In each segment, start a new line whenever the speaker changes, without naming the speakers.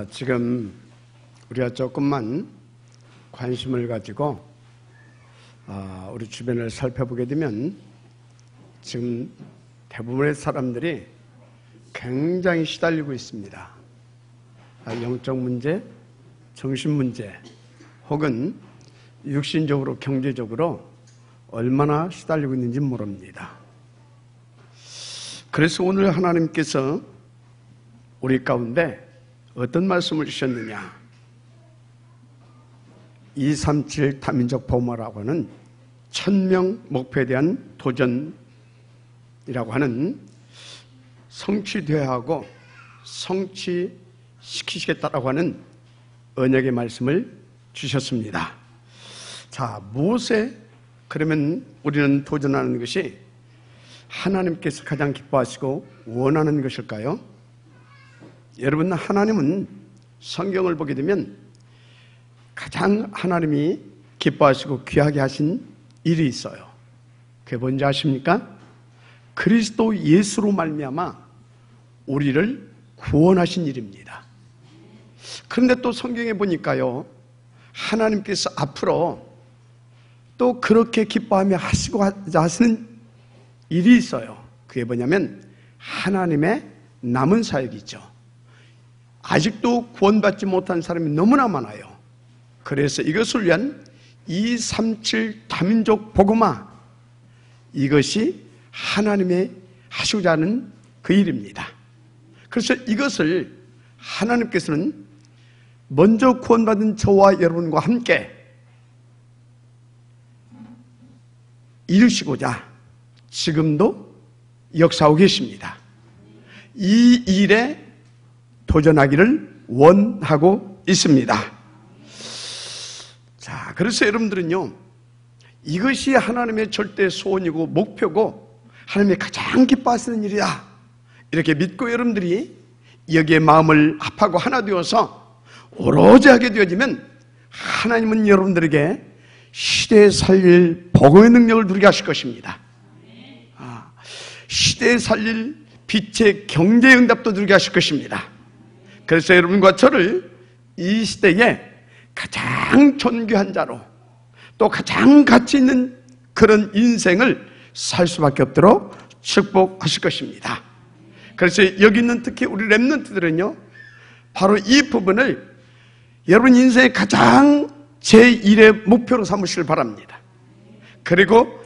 지금 우리가 조금만 관심을 가지고 우리 주변을 살펴보게 되면 지금 대부분의 사람들이 굉장히 시달리고 있습니다. 영적 문제, 정신 문제, 혹은 육신적으로, 경제적으로 얼마나 시달리고 있는지 모릅니다. 그래서 오늘 하나님께서 우리 가운데 어떤 말씀을 주셨느냐? 237 다민족 복음화라고 하는 1000명 목표에 대한 도전이라고 하는 성취되어야 하고 성취시키시겠다라고 하는 언약의 말씀을 주셨습니다. 자, 무엇에 그러면 우리는 도전하는 것이 하나님께서 가장 기뻐하시고 원하는 것일까요? 여러분, 하나님은 성경을 보게 되면 가장 하나님이 기뻐하시고 귀하게 하신 일이 있어요. 그게 뭔지 아십니까? 그리스도 예수로 말미암아 우리를 구원하신 일입니다. 그런데 또 성경에 보니까요, 하나님께서 앞으로 또 그렇게 기뻐하며 하시는 일이 있어요. 그게 뭐냐면 하나님의 남은 사역이죠. 아직도 구원받지 못한 사람이 너무나 많아요. 그래서 이것을 위한 237 다민족 복음화, 이것이 하나님의 하시고자 하는 그 일입니다. 그래서 이것을 하나님께서는 먼저 구원받은 저와 여러분과 함께 이루시고자 지금도 역사하고 계십니다. 이 일에 도전하기를 원하고 있습니다. 자, 그래서 여러분들은요, 이것이 하나님의 절대 소원이고 목표고 하나님이 가장 기뻐하시는 일이다, 이렇게 믿고 여러분들이 여기에 마음을 합하고 하나 되어서 오로지 하게 되어지면 하나님은 여러분들에게 시대에 살릴 복음의 능력을 누리게 하실 것입니다. 시대에 살릴 빛의 경제의 응답도 누리게 하실 것입니다. 그래서 여러분과 저를 이 시대에 가장 존귀한 자로, 또 가장 가치 있는 그런 인생을 살 수밖에 없도록 축복하실 것입니다. 그래서 여기 있는 특히 우리 렘넌트들은요, 바로 이 부분을 여러분 인생의 가장 제1의 목표로 삼으시길 바랍니다. 그리고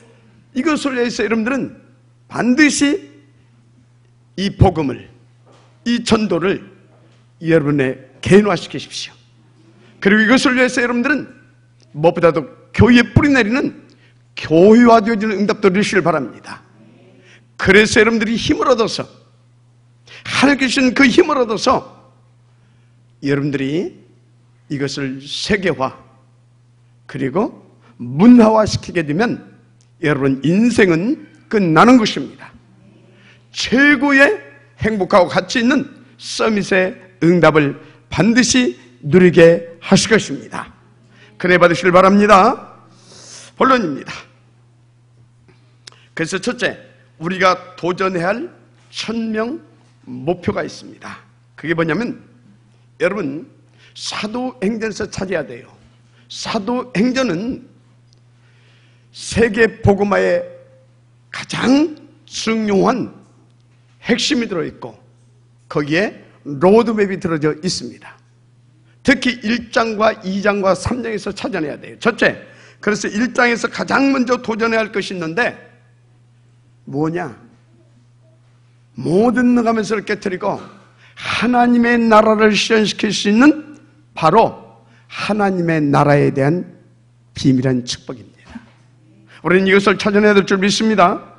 이것을 위해서 여러분들은 반드시 이 복음을, 이 전도를 여러분의 개인화시키십시오. 그리고 이것을 위해서 여러분들은 무엇보다도 교회에 뿌리내리는 교회화되어지는 응답도 누리시길 바랍니다. 그래서 여러분들이 힘을 얻어서, 하나님께 주신 그 힘을 얻어서 여러분들이 이것을 세계화 그리고 문화화시키게 되면 여러분 인생은 끝나는 것입니다. 최고의 행복하고 가치 있는 서밋의 응답을 반드시 누리게 하실 것입니다. 그래 받으시길 바랍니다. 본론입니다. 그래서 첫째, 우리가 도전해야 할 1000명 목표가 있습니다. 그게 뭐냐면 여러분, 사도행전에서 찾아야 돼요. 사도행전은 세계 복음화의 가장 중요한 핵심이 들어있고 거기에 로드맵이 들어져 있습니다. 특히 1장과 2장과 3장에서 찾아내야 돼요. 첫째, 그래서 1장에서 가장 먼저 도전해야 할 것이 있는데 뭐냐? 모든 능하면서를 깨뜨리고 하나님의 나라를 실현시킬 수 있는 바로 하나님의 나라에 대한 비밀한 축복입니다. 우리는 이것을 찾아내야 될 줄 믿습니다.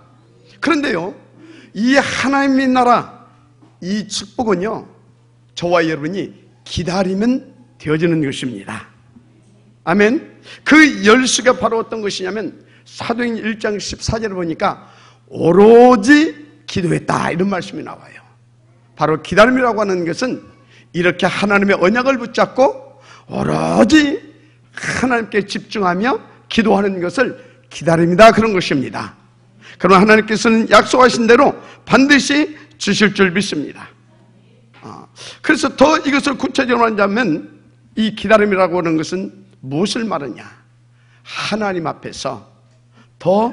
그런데요, 이 하나님의 나라, 이 축복은요, 저와 여러분이 기다리면 되어지는 것입니다. 아멘. 그 열쇠가 바로 어떤 것이냐면 사도행전 1장 14절을 보니까 오로지 기도했다, 이런 말씀이 나와요. 바로 기다림이라고 하는 것은 이렇게 하나님의 언약을 붙잡고 오로지 하나님께 집중하며 기도하는 것을 기다림이다, 그런 것입니다. 그러나 하나님께서는 약속하신 대로 반드시 주실 줄 믿습니다. 그래서 더 이것을 구체적으로 하자면 이 기다림이라고 하는 것은 무엇을 말하냐? 하나님 앞에서 더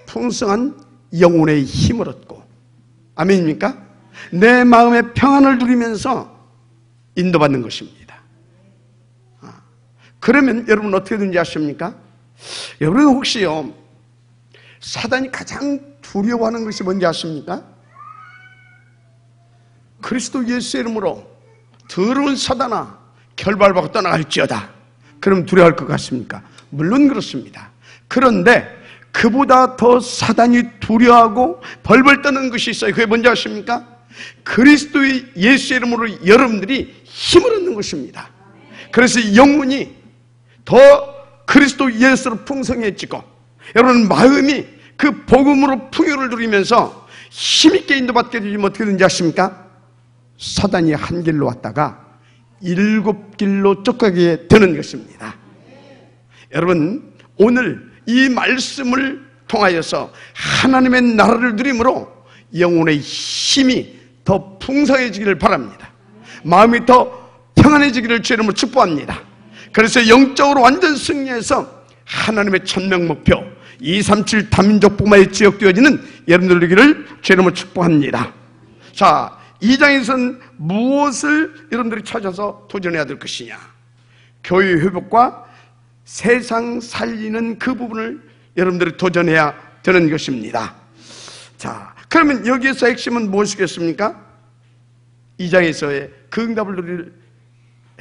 풍성한 영혼의 힘을 얻고, 아멘입니까? 내 마음의 평안을 누리면서 인도받는 것입니다. 그러면 여러분 어떻게 되는지 아십니까? 여러분 혹시요, 사단이 가장 두려워하는 것이 뭔지 아십니까? 그리스도 예수의 이름으로 더러운 사단아 결발받고 떠나갈지어다. 그럼 두려워할 것 같습니까? 물론 그렇습니다. 그런데 그보다 더 사단이 두려워하고 벌벌 떠는 것이 있어요. 그게 뭔지 아십니까? 그리스도의 예수의 이름으로 여러분들이 힘을 얻는 것입니다. 그래서 영혼이 더 그리스도 예수로 풍성해지고, 여러분 마음이 그 복음으로 풍요를 누리면서 힘있게 인도받게 되면 어떻게 되는지 아십니까? 사단이 한 길로 왔다가 7길로 쫓아가게 되는 것입니다. 여러분 오늘 이 말씀을 통하여서 하나님의 나라를 누림으로 영혼의 힘이 더 풍성해지기를 바랍니다. 마음이 더 평안해지기를 주의 이름으로 축복합니다. 그래서 영적으로 완전 승리해서 하나님의 천명 목표 237 다민족 복마에 지역되어지는 여러분들 되기를 주의 이름으로 축복합니다. 자, 이 장에서는 무엇을 여러분들이 찾아서 도전해야 될 것이냐? 교회 회복과 세상 살리는 그 부분을 여러분들이 도전해야 되는 것입니다. 자, 그러면 여기에서 핵심은 무엇이겠습니까? 이 장에서의 그 응답을 누릴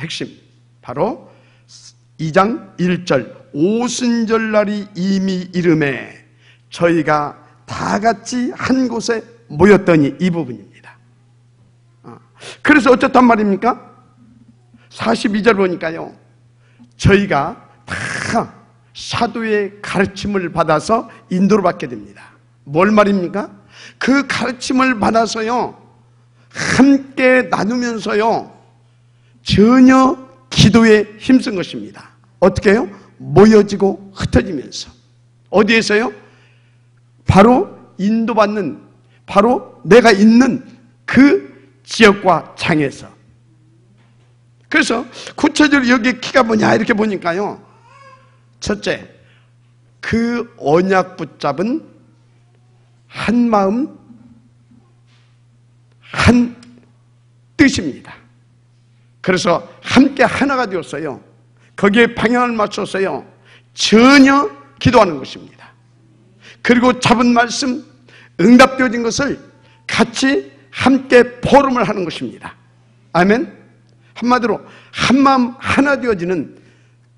핵심, 바로 2장 1절 오순절날이 이미 이름에 저희가 다 같이 한 곳에 모였더니, 이 부분입니다. 그래서 어쨌단 말입니까? 42절 보니까요, 저희가 다 사도의 가르침을 받아서 인도를 받게 됩니다. 뭘 말입니까? 그 가르침을 받아서요, 함께 나누면서요, 전혀 기도에 힘쓴 것입니다. 어떻게 해요? 모여지고 흩어지면서. 어디에서요? 바로 인도받는, 바로 내가 있는 그 지역과 장에서. 그래서 구체적으로 여기에 키가 뭐냐 이렇게 보니까요, 첫째, 그 언약 붙잡은 한 마음 한 뜻입니다. 그래서 함께 하나가 되었어요. 거기에 방향을 맞춰서요, 전혀 기도하는 것입니다. 그리고 잡은 말씀, 응답되어진 것을 같이 함께 포럼을 하는 것입니다. 아멘. 한마디로 한 마음 하나 되어지는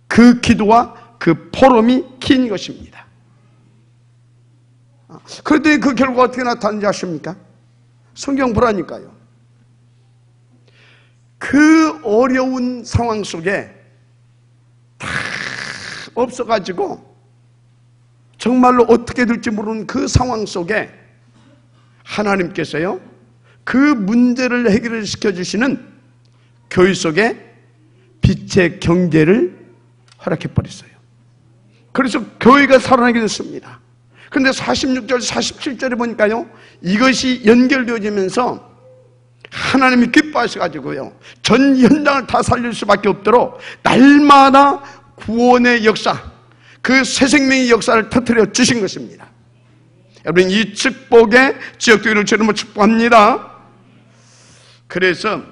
그 기도와 그 포럼이 긴 것입니다. 그런데 그 결과가 어떻게 나타나는지 아십니까? 성경 보라니까요. 그 어려운 상황 속에 다 없어가지고 정말로 어떻게 될지 모르는 그 상황 속에 하나님께서요, 그 문제를 해결을 시켜주시는 교회 속에 빛의 경제를 허락해버렸어요. 그래서 교회가 살아나게 됐습니다. 그런데 46절, 47절에 보니까요, 이것이 연결되어지면서 하나님이 기뻐하셔가지고요, 전 현장을 다 살릴 수밖에 없도록 날마다 구원의 역사, 그 새 생명의 역사를 터뜨려 주신 것입니다. 여러분, 이 축복의 지역교회를 주님으로 축복합니다. 그래서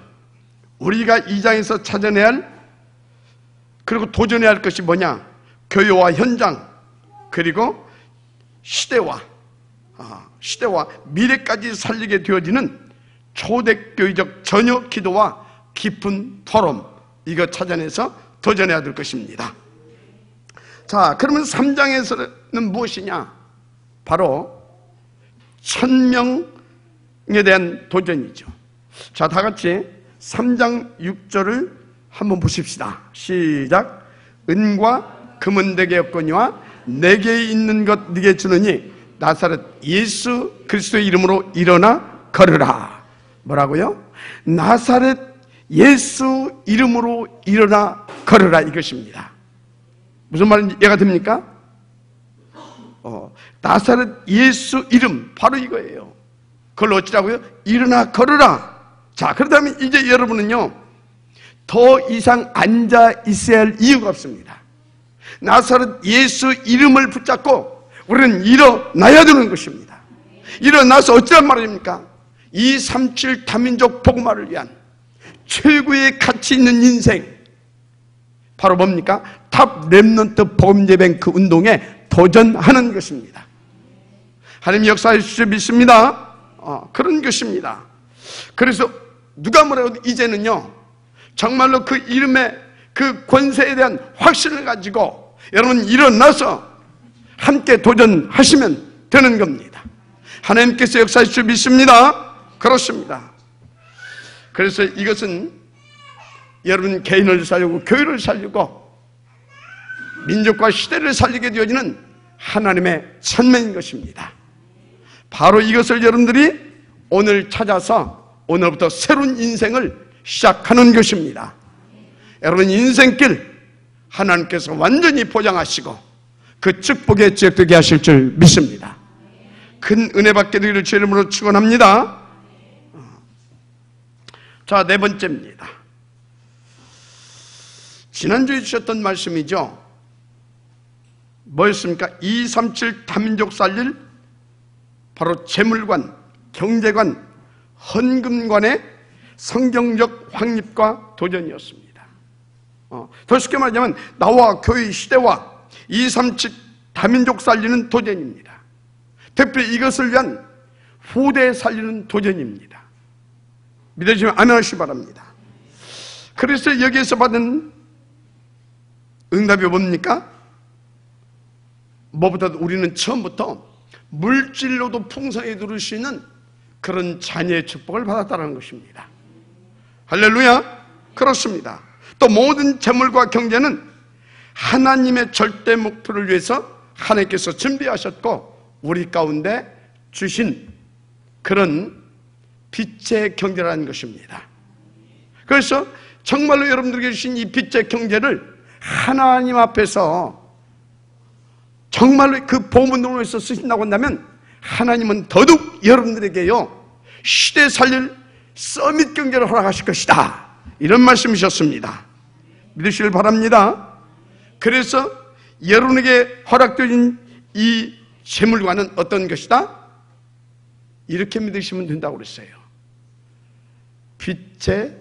우리가 이 장에서 찾아내야 할, 그리고 도전해야 할 것이 뭐냐? 교회와 현장, 그리고 시대와 미래까지 살리게 되어지는 초대교회적 전혀 기도와 깊은 토론, 이거 찾아내서 도전해야 될 것입니다. 자, 그러면 3장에서는 무엇이냐? 바로 1000명에 대한 도전이죠. 자, 다 같이 3장 6절을 한번 보십시다. 시작. 은과 금은 내게 없거니와 내게 있는 것 네게 주느니 나사렛 예수 그리스도의 이름으로 일어나 걸으라. 뭐라고요? 나사렛 예수 이름으로 일어나 걸으라, 이것입니다. 무슨 말인지 이해가 됩니까? 나사렛 예수 이름, 바로 이거예요. 그걸 어찌라고요? 일어나 걸으라. 자, 그렇다면 이제 여러분은요, 더 이상 앉아 있어야 할 이유가 없습니다. 나사렛 예수 이름을 붙잡고 우리는 일어나야 되는 것입니다. 일어나서 어찌란 말입니까? 237 다민족 복음화를 위한 최고의 가치 있는 인생, 바로 뭡니까? 탑 렘넌트 복음예배그 운동에 도전하는 것입니다. 하나님 역사해 주실 믿습니다. 그런 것입니다. 그래서 누가 뭐라고 이제는요, 정말로 그 이름의 그 권세에 대한 확신을 가지고 여러분 일어나서 함께 도전하시면 되는 겁니다. 하나님께서 역사해 주실 믿습니다. 그렇습니다. 그래서 이것은 여러분 개인을 살리고 교회를 살리고 민족과 시대를 살리게 되어지는 하나님의 천명인 것입니다. 바로 이것을 여러분들이 오늘 찾아서 오늘부터 새로운 인생을 시작하는 것입니다. 여러분 인생길 하나님께서 완전히 보장하시고 그 축복의 지역되게 하실 줄 믿습니다. 큰 은혜 받게 되기를 주의 이름으로 축원합니다. 자, 네 번째입니다. 지난주에 주셨던 말씀이죠. 뭐였습니까? 237 다민족 살릴 바로 재물관, 경제관, 헌금관의 성경적 확립과 도전이었습니다. 더 쉽게 말하자면 나와 교회 시대와 237 다민족 살리는 도전입니다. 특별히 이것을 위한 후대 살리는 도전입니다. 믿으시면 아멘하시기 바랍니다. 그래서 여기에서 받은 응답이 뭡니까? 뭐보다 우리는 처음부터 물질로도 풍성히 누릴 수 있는 그런 자녀의 축복을 받았다는 것입니다. 할렐루야. 그렇습니다. 또 모든 재물과 경제는 하나님의 절대 목표를 위해서 하나님께서 준비하셨고 우리 가운데 주신 그런 빛의 경제라는 것입니다. 그래서 정말로 여러분들에게 주신 이 빛의 경제를 하나님 앞에서 정말로 그 복음운동을 위해서 쓰신다고 한다면 하나님은 더더욱 여러분들에게요 시대 살릴 서밋 경제를 허락하실 것이다, 이런 말씀이셨습니다. 믿으시길 바랍니다. 그래서 여러분에게 허락되어진 이 재물과는 어떤 것이다? 이렇게 믿으시면 된다고 그랬어요. 빛의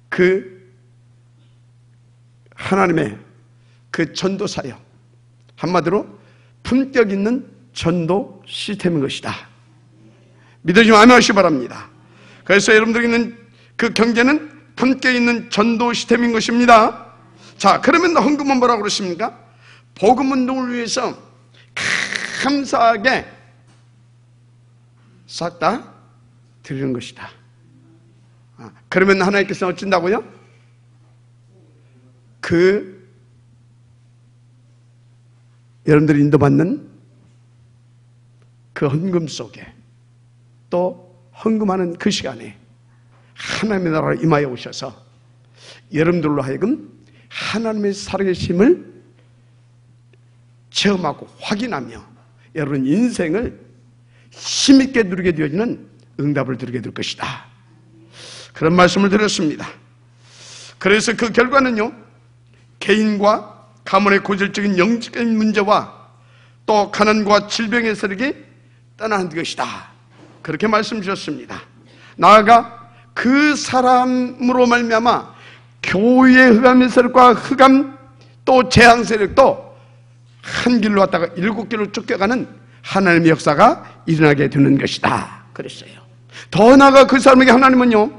그 하나님의 그 전도 사역, 한마디로 품격 있는 전도 시스템인 것이다. 믿으시면 아멘 하시기 바랍니다. 그래서 여러분들이 있는 그 경제는 품격 있는 전도 시스템인 것입니다. 자, 그러면 헌금은 뭐라고 그러십니까? 복음 운동을 위해서 감사하게 싹 다 드리는 것이다. 그러면 하나님께서 어쩐다고요? 그 여러분들이 인도받는 그 헌금 속에 또 헌금하는 그 시간에 하나님의 나라로 임하여 오셔서 여러분들로 하여금 하나님의 살아계심을 체험하고 확인하며 여러분 인생을 힘있게 누리게 되어지는 응답을 드리게 될 것이다, 그런 말씀을 드렸습니다. 그래서 그 결과는요, 개인과 가문의 고질적인 영적인 문제와 또 가난과 질병의 세력이 떠나는 것이다, 그렇게 말씀 주셨습니다. 나아가 그 사람으로 말미암아 교회의 흑암의 세력과 흑암 또 재앙 세력도 한 길로 왔다가 7길로 쫓겨가는 하나님의 역사가 일어나게 되는 것이다 그랬어요. 더 나아가 그 사람에게 하나님은요,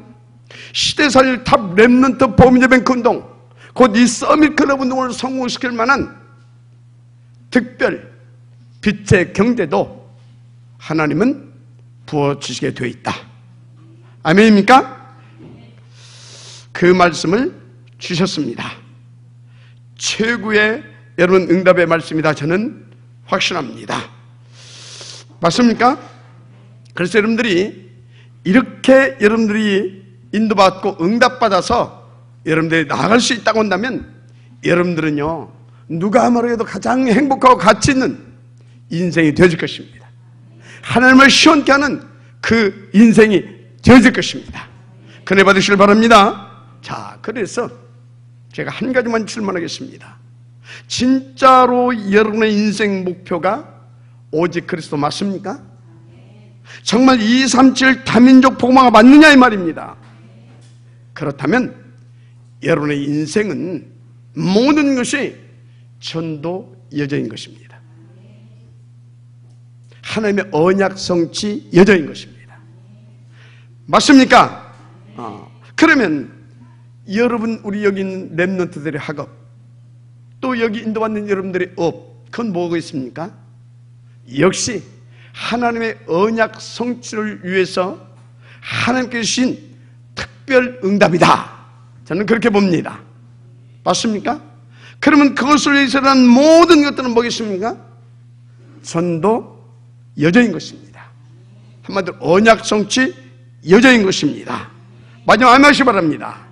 시대 살릴 탑 렘넌트 복음예배그 운동, 곧 이 서밋 클럽 운동을 성공시킬 만한 특별 빛의 경제도 하나님은 부어주시게 되어 있다. 아멘입니까? 그 말씀을 주셨습니다. 최고의 여러분 응답의 말씀이다, 저는 확신합니다. 맞습니까? 그래서 여러분들이 이렇게 여러분들이 인도받고 응답받아서 여러분들이 나아갈 수 있다고 한다면 여러분들은요, 누가 말해도 가장 행복하고 가치 있는 인생이 되어질 것입니다. 하나님을 시원케 하는 그 인생이 되어질 것입니다. 그네 받으시길 바랍니다. 자, 그래서 제가 한 가지만 질문하겠습니다. 진짜로 여러분의 인생 목표가 오직 그리스도 맞습니까? 정말 237 다민족 복음화가 맞느냐 이 말입니다. 그렇다면 여러분의 인생은 모든 것이 전도 여정인 것입니다. 하나님의 언약 성취 여정인 것입니다. 맞습니까? 그러면 여러분, 우리 여기 있는 렘넌트들의 학업, 또 여기 인도받는 여러분들의 업, 그건 뭐가 있습니까? 역시 하나님의 언약 성취를 위해서 하나님께서 주신 특별 응답이다. 저는 그렇게 봅니다. 맞습니까? 그러면 그것을 위해서 일어난 모든 것들은 뭐겠습니까? 전도 여정인 것입니다. 한마디로 언약 성취 여정인 것입니다. 마지막 아멘하시기 바랍니다.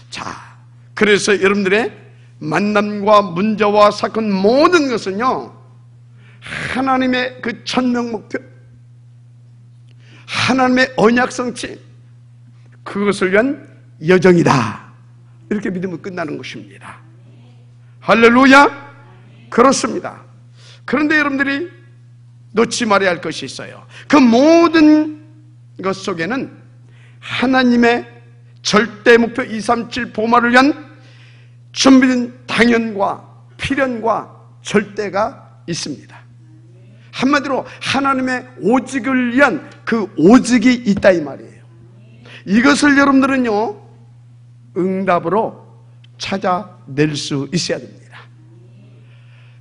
자, 그래서 여러분들의 만남과 문제와 사건 모든 것은요, 하나님의 그 천명 목표, 하나님의 언약 성취, 그것을 위한 여정이다. 이렇게 믿으면 끝나는 것입니다. 할렐루야! 그렇습니다. 그런데 여러분들이 놓지 말아야 할 것이 있어요. 그 모든 것 속에는 하나님의 절대 목표 237 복음화를 위한 준비된 당연과 필연과 절대가 있습니다. 한마디로 하나님의 오직을 위한 그 오직이 있다 이 말이에요. 이것을 여러분들은요, 응답으로 찾아낼 수 있어야 됩니다.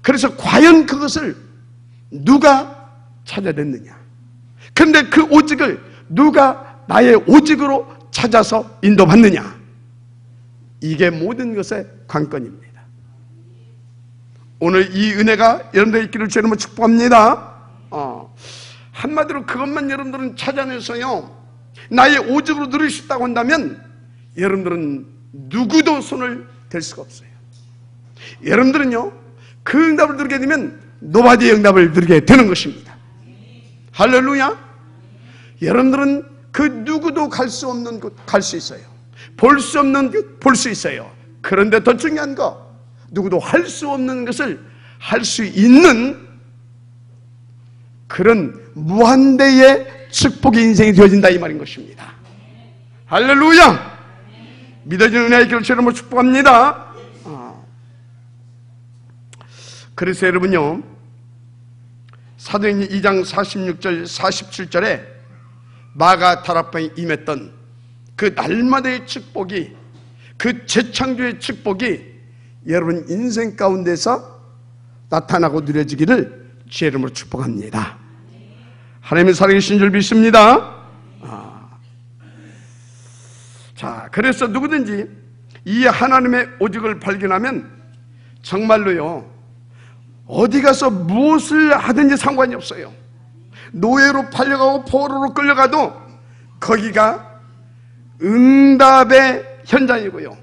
그래서 과연 그것을 누가 찾아냈느냐? 그런데 그 오직을 누가 나의 오직으로 찾아서 인도받느냐? 이게 모든 것의 관건입니다. 오늘 이 은혜가 여러분들의 있기를 주님으로 축복합니다. 한마디로 그것만 여러분들은 찾아내서요, 나의 오직으로 누릴 수 있다고 한다면 여러분들은 누구도 손을 댈 수가 없어요. 여러분들은요, 그 응답을 누리게 되면 노바디의 응답을 누리게 되는 것입니다. 할렐루야! 여러분들은 그 누구도 갈 수 없는 곳 갈 수 있어요. 볼 수 없는 곳 볼 수 있어요. 그런데 더 중요한 거, 누구도 할 수 없는 것을 할 수 있는 그런 무한대의 축복의 인생이 되어진다 이 말인 것입니다. 할렐루야! 믿어지는 은혜의 길을 주님으로 축복합니다. 그래서 여러분요, 사도행전 2장 46절 47절에 마가다락방에 임했던 그 날마다의 축복이, 그 재창조의 축복이 여러분 인생 가운데서 나타나고 누려지기를 주의 이름으로 축복합니다. 하나님의 살아계신 줄 믿습니다. 자, 그래서 누구든지 이 하나님의 오직을 발견하면 정말로요, 어디 가서 무엇을 하든지 상관이 없어요. 노예로 팔려가고 포로로 끌려가도 거기가 응답의 현장이고요.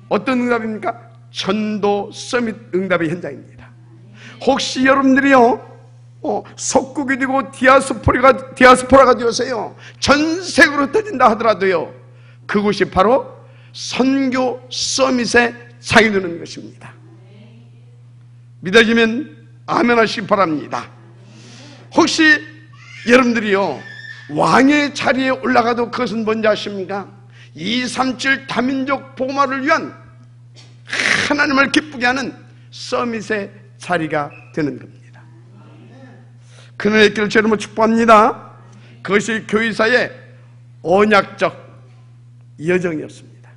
어떤 응답입니까? 전도 서밋 응답의 현장입니다. 혹시 여러분들이요, 속국이 되고 디아스포라가 되어서요, 전 세계로 터진다 하더라도요, 그곳이 바로 선교 서밋의 장이 되는 것입니다. 믿어지면 아멘 하시기 바랍니다. 혹시 여러분들이요, 왕의 자리에 올라가도 그것은 뭔지 아십니까? 237 다민족 복음화를 위한 하나님을 기쁘게 하는 서밋의 자리가 되는 겁니다. 그날의 길을 주님으로 축복합니다. 그것이 교회사의 언약적 여정이었습니다.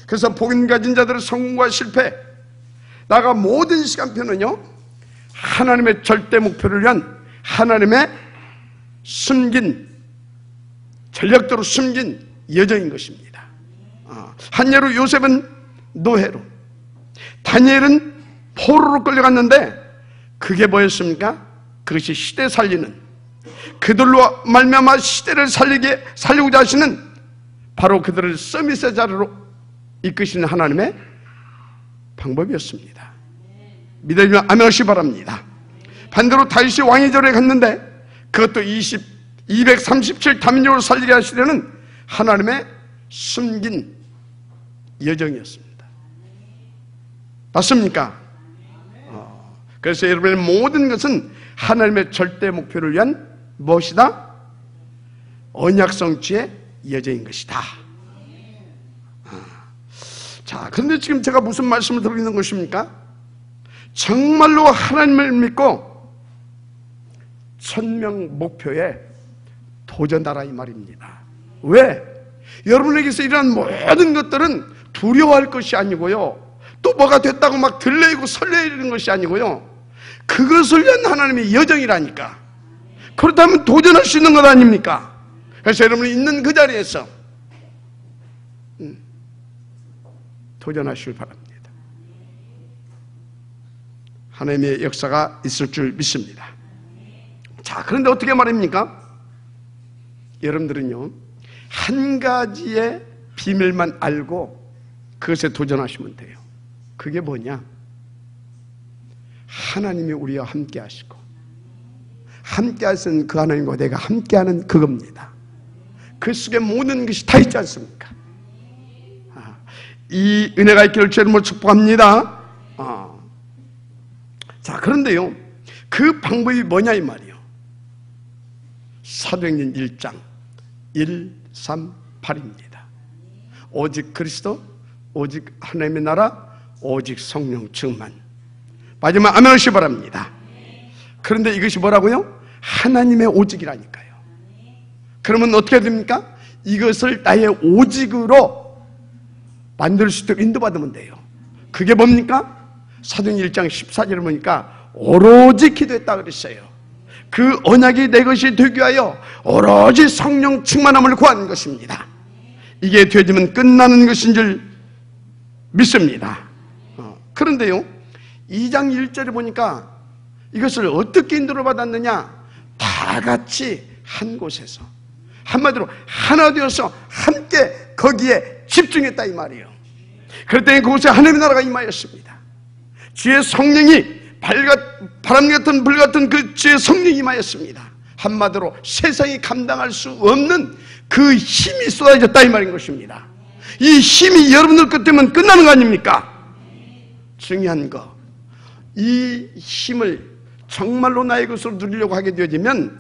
그래서 복음 가진 자들의 성공과 실패, 나가 모든 시간표는요, 하나님의 절대 목표를 위한 하나님의 숨긴, 전략적으로 숨긴 여정인 것입니다. 한 예로 요셉은 노예로, 다니엘은 포로로 끌려갔는데 그게 뭐였습니까? 그것이 시대 살리는, 그들로 말미암아 시대를 살리고자 하시는 바로 그들을 서밋의 자리로 이끄시는 하나님의 방법이었습니다. 믿으시면 아멘하시기 바랍니다. 반대로 다윗이 왕의 절에 갔는데 그것도 237 다민족으로 살리게 하시려는 하나님의 숨긴 여정이었습니다. 맞습니까? 그래서 여러분의 모든 것은 하나님의 절대 목표를 위한 무엇이다? 언약 성취의 여정인 것이다. 자, 그런데 지금 제가 무슨 말씀을 드리고 있는 것입니까? 정말로 하나님을 믿고 천명 목표에 도전하라 이 말입니다. 왜? 여러분에게서 일어난 모든 것들은 두려워할 것이 아니고요, 또 뭐가 됐다고 막 들레이고 설레이는 것이 아니고요, 그것을 위한 하나님의 여정이라니까. 그렇다면 도전할 수 있는 것 아닙니까? 그래서 여러분이 있는 그 자리에서 도전하시길 바랍니다. 하나님의 역사가 있을 줄 믿습니다. 자, 그런데 어떻게 말입니까? 여러분들은요, 한 가지의 비밀만 알고 그것에 도전하시면 돼요. 그게 뭐냐? 하나님이 우리와 함께 하시고 함께 하시는 그 하나님과 내가 함께하는 그겁니다. 그 속에 모든 것이 다 있지 않습니까? 이 은혜가 있기를 주님으로 축복합니다. 자, 그런데요, 그 방법이 뭐냐 이 말이에요. 사도행전 1장 1, 3, 8입니다. 오직 그리스도, 오직 하나님의 나라, 오직 성령 충만. 마지막 아멘 하시기 바랍니다. 그런데 이것이 뭐라고요? 하나님의 오직이라니까요. 그러면 어떻게 됩니까? 이것을 나의 오직으로 만들 수 있도록 인도받으면 돼요. 그게 뭡니까? 사도행전 1장 14절을 보니까 오로지 기도했다 그랬어요. 그 언약이 내 것이 되기 위하여 오로지 성령 충만함을 구하는 것입니다. 이게 되어지면 끝나는 것인 줄 믿습니다. 그런데요, 2장 1절에 보니까 이것을 어떻게 인도를 받았느냐? 다 같이 한 곳에서, 한마디로 하나 되어서 함께 거기에 집중했다 이 말이에요. 그랬더니 그곳에 하나님의 나라가 임하였습니다. 주의 성령이 바람 같은 불 같은 그 주의 성령이 임하였습니다. 한마디로 세상이 감당할 수 없는 그 힘이 쏟아졌다 이 말인 것입니다. 이 힘이 여러분들 것 때문에 끝나는 거 아닙니까? 중요한 거, 이 힘을 정말로 나의 것으로 누리려고 하게 되어지면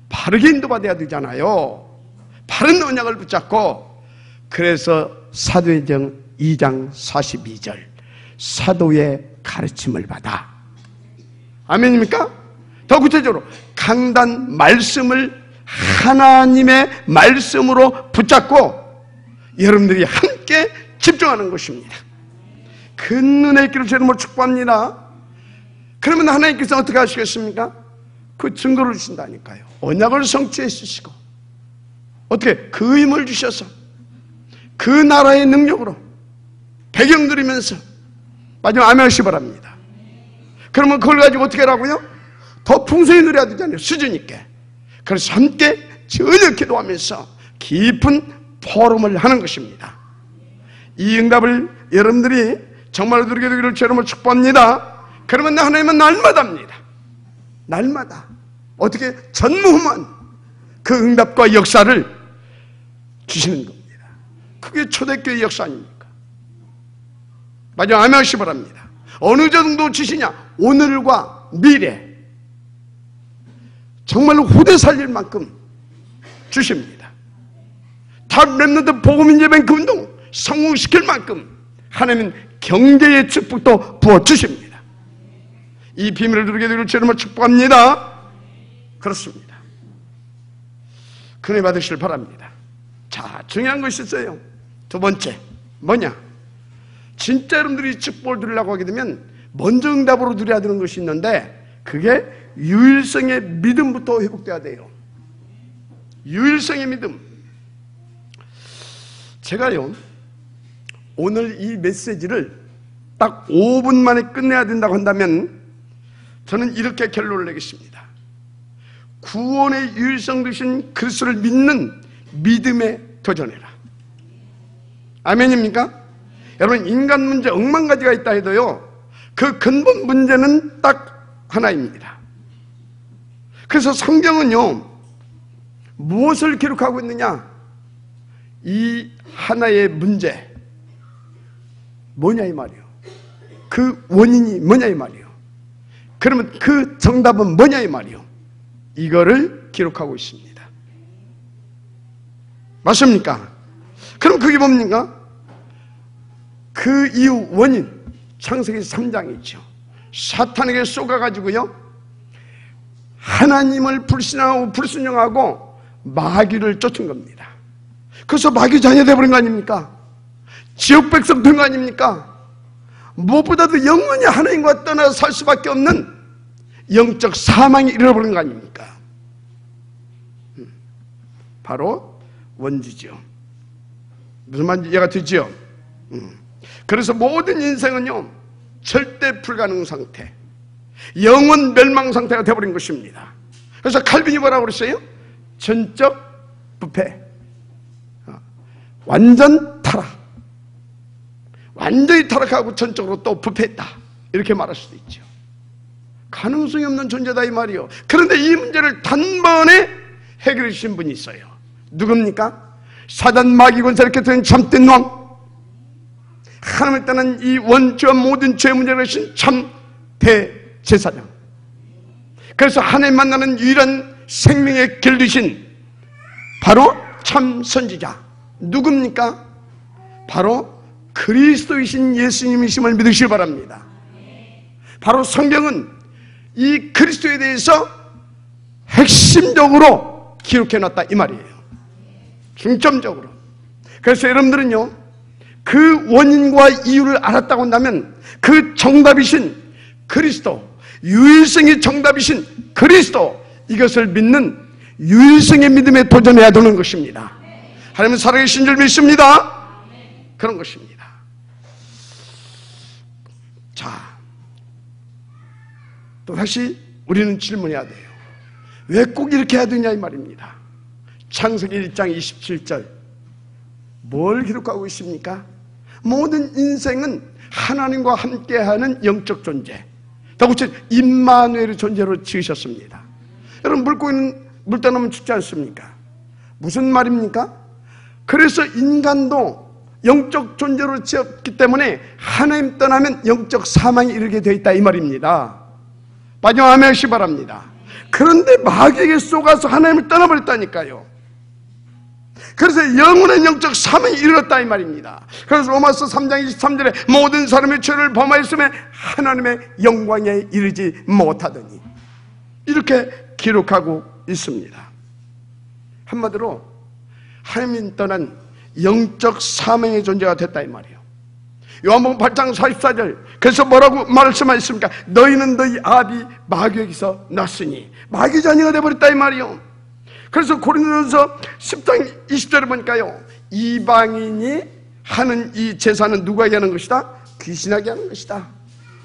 바르게 인도받아야 되잖아요. 바른 언약을 붙잡고. 그래서 사도행전 2장 42절 사도의 가르침을 받아. 아멘입니까? 더 구체적으로 강단 말씀을 하나님의 말씀으로 붙잡고 여러분들이 함께 집중하는 것입니다. 큰 은혜 있기를 주님으로 축복합니다. 그러면 하나님께서 어떻게 하시겠습니까? 그 증거를 주신다니까요. 언약을 성취해 주시고, 어떻게 그 힘을 주셔서 그 나라의 능력으로 배경 드리면서 마지막 아멘 하시기 바랍니다. 그러면 그걸 가지고 어떻게 하라고요? 더 풍성히 누려야 되잖아요. 수준 있게. 그래서 함께 전혀 기도하면서 깊은 포럼을 하는 것입니다. 이 응답을 여러분들이 정말로 누리게 되기를 주님으로 축복합니다. 그러면 하나님은 날마다입니다. 날마다 어떻게 전무후무한 그 응답과 역사를 주시는 겁니다. 그게 초대교회 역사 아닙니까? 마지막 아멘 하시기 바랍니다. 어느 정도 주시냐? 오늘과 미래, 정말로 후대 살릴 만큼 주십니다. 다 렘넌트 복음인재뱅 그 운동 성공시킬 만큼 하나님은 경제의 축복도 부어주십니다. 이 비밀을 누리게 되기를 주님을 축복합니다. 그렇습니다. 은혜 받으시길 바랍니다. 자, 중요한 것이 있어요. 두 번째, 뭐냐? 진짜 여러분들이 축복을 누리려고 하게 되면 먼저 응답으로 누려야 되는 것이 있는데, 그게 유일성의 믿음부터 회복돼야 돼요. 유일성의 믿음. 제가요, 오늘 이 메시지를 딱 5분 만에 끝내야 된다고 한다면 저는 이렇게 결론을 내겠습니다. 구원의 유일성 되신 그리스도를 믿는 믿음에 도전해라. 아멘입니까? 여러분, 인간 문제 억만 가지가 있다 해도요, 그 근본 문제는 딱 하나입니다. 그래서 성경은요, 무엇을 기록하고 있느냐? 이 하나의 문제, 뭐냐 이 말이에요. 그 원인이 뭐냐 이 말이에요. 그러면 그 정답은 뭐냐 이 말이에요. 이거를 기록하고 있습니다. 맞습니까? 그럼 그게 뭡니까? 그 이유 원인, 창세기 3장에 있죠. 사탄에게 쏘가가지고요, 하나님을 불신하고 불순종하고 마귀를 쫓은 겁니다. 그래서 마귀 자녀 되어버린 거 아닙니까? 지옥 백성 된 거 아닙니까? 무엇보다도 영원히 하나님과 떠나서 살 수밖에 없는 영적 사망이 이르러버린 거 아닙니까? 바로 원죄죠. 무슨 말인지 이해가 되죠? 그래서 모든 인생은요, 절대 불가능 상태, 영원 멸망 상태가 되어버린 것입니다. 그래서 칼빈이 뭐라고 그랬어요? 전적 부패, 완전 타락, 완전히 타락하고 전적으로 또 부패했다, 이렇게 말할 수도 있죠. 가능성이 없는 존재다 이 말이요. 그런데 이 문제를 단번에 해결해 주신 분이 있어요. 누굽니까? 사단 마귀 권세 이렇게 된 참된 왕, 하나님을 떠난 이 원죄와 모든 죄 문제를 하신 참 대제사장. 그래서 하나님 만나는 유일한 생명의 길이신 바로 참 선지자, 누굽니까? 바로 그리스도이신 예수님이심을 믿으시기 바랍니다. 바로 성경은 이 그리스도에 대해서 핵심적으로 기록해놨다 이 말이에요. 중점적으로. 그래서 여러분들은요, 그 원인과 이유를 알았다고 한다면 그 정답이신 그리스도, 유일성의 정답이신 그리스도, 이것을 믿는 유일성의 믿음에 도전해야 되는 것입니다. 하나님은 살아계신 줄 믿습니다. 그런 것입니다. 자, 또 다시 우리는 질문해야 돼요. 왜 꼭 이렇게 해야 되냐 이 말입니다. 창세기 1장 27절 뭘 기록하고 있습니까? 모든 인생은 하나님과 함께하는 영적 존재, 더 구체적으로 임마누엘의 존재로 지으셨습니다. 여러분, 물고기는 물 떠나면 죽지 않습니까? 무슨 말입니까? 그래서 인간도 영적 존재로 지었기 때문에 하나님 떠나면 영적 사망에 이르게 되어 있다 이 말입니다. 마지막 아멘 하시기 바랍니다. 그런데 마귀에게 쏘가서 하나님을 떠나버렸다니까요. 그래서 영원한 영적 사망에 이르렀다 이 말입니다. 그래서 로마서 3장 23절에 모든 사람의 죄를 범하였음에 하나님의 영광에 이르지 못하더니, 이렇게 기록하고 있습니다. 한마디로 하나님이 떠난 영적 사망의 존재가 됐다 이 말이에요. 요한복음 8장 44절, 그래서 뭐라고 말씀하셨습니까? 너희는 너희 아비 마귀에게서 났으니, 마귀 자녀가 되어버렸다 이 말이에요. 그래서 고린도전서 10장 20절에 보니까요, 이방인이 하는 이 제사는 누구에게 하는 것이다? 귀신에게 하는 것이다.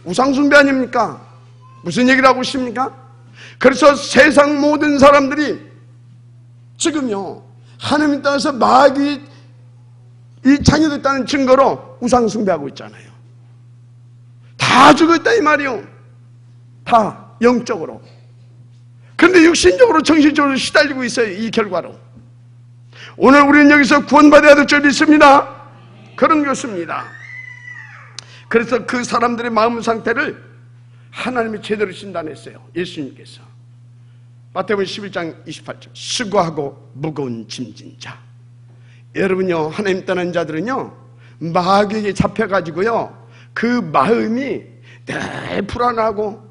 우상숭배 아닙니까? 무슨 얘기를 하고 있습니까? 그래서 세상 모든 사람들이 지금요, 하나님 따라서 마귀 이 자녀됐다는 증거로 우상숭배하고 있잖아요. 다 죽었다 이 말이요. 다 영적으로. 그런데 육신적으로 정신적으로 시달리고 있어요. 이 결과로. 오늘 우리는 여기서 구원받아야 될 줄 믿습니다. 그런 것입니다. 그래서 그 사람들의 마음 상태를 하나님이 제대로 진단했어요. 예수님께서 마태복음 11장 28절 수고하고 무거운 짐진 자. 여러분요, 하나님 떠난 자들은요, 마귀에게 잡혀가지고요, 그 마음이 늘 불안하고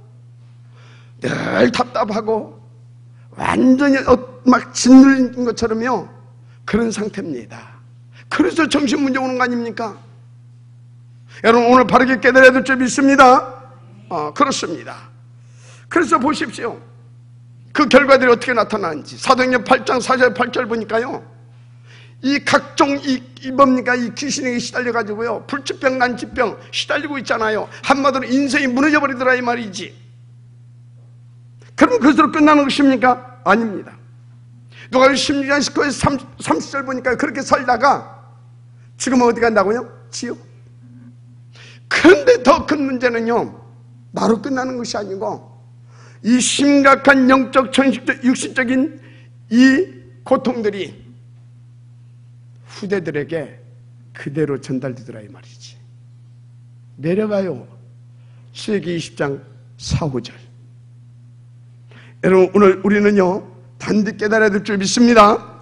늘 답답하고 완전히 막 짓눌린 것처럼요, 그런 상태입니다. 그래서 정신문제 오는 거 아닙니까? 여러분, 오늘 바르게 깨달아야 될 줄 믿습니다. 그렇습니다. 그래서 보십시오. 그 결과들이 어떻게 나타나는지 사도행전 8장 4절 8절 보니까요, 이 각종 이 뭡니까, 이 귀신에게 시달려가지고요, 불치병 난치병 시달리고 있잖아요. 한마디로 인생이 무너져 버리더라 이 말이지. 그럼 그것으로 끝나는 것입니까? 아닙니다. 누가 16장 19에서 30절 보니까 그렇게 살다가 지금 어디 간다고요? 지옥. 그런데 더 큰 문제는요, 나로 끝나는 것이 아니고 이 심각한 영적, 천식적, 육신적인 이 고통들이 후대들에게 그대로 전달되더라 이 말이지. 내려가요. 신명기 20장 4, 5절. 여러분, 오늘 우리는요 단디 깨달아야 될 줄 믿습니다.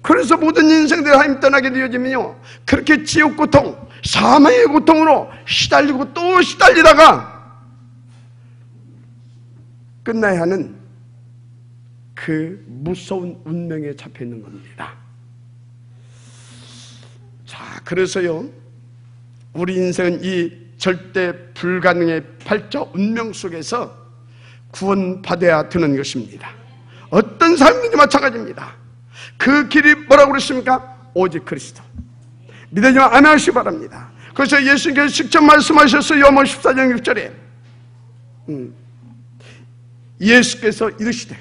그래서 모든 인생들이 하나님 떠나게 되어지면요 그렇게 지옥 고통, 사망의 고통으로 시달리고 또 시달리다가 끝나야 하는 그 무서운 운명에 잡혀 있는 겁니다. 자, 그래서요 우리 인생은 이 절대 불가능의 팔자 운명 속에서 구원받아야 되는 것입니다. 어떤 삶이든지 마찬가지입니다. 그 길이 뭐라고 그랬습니까? 오직 그리스도. 믿으시면 아멘 하시기 바랍니다. 그래서 예수님께서 직접 말씀하셨어요. 요한복음 14장 6절에 예수께서 이르시되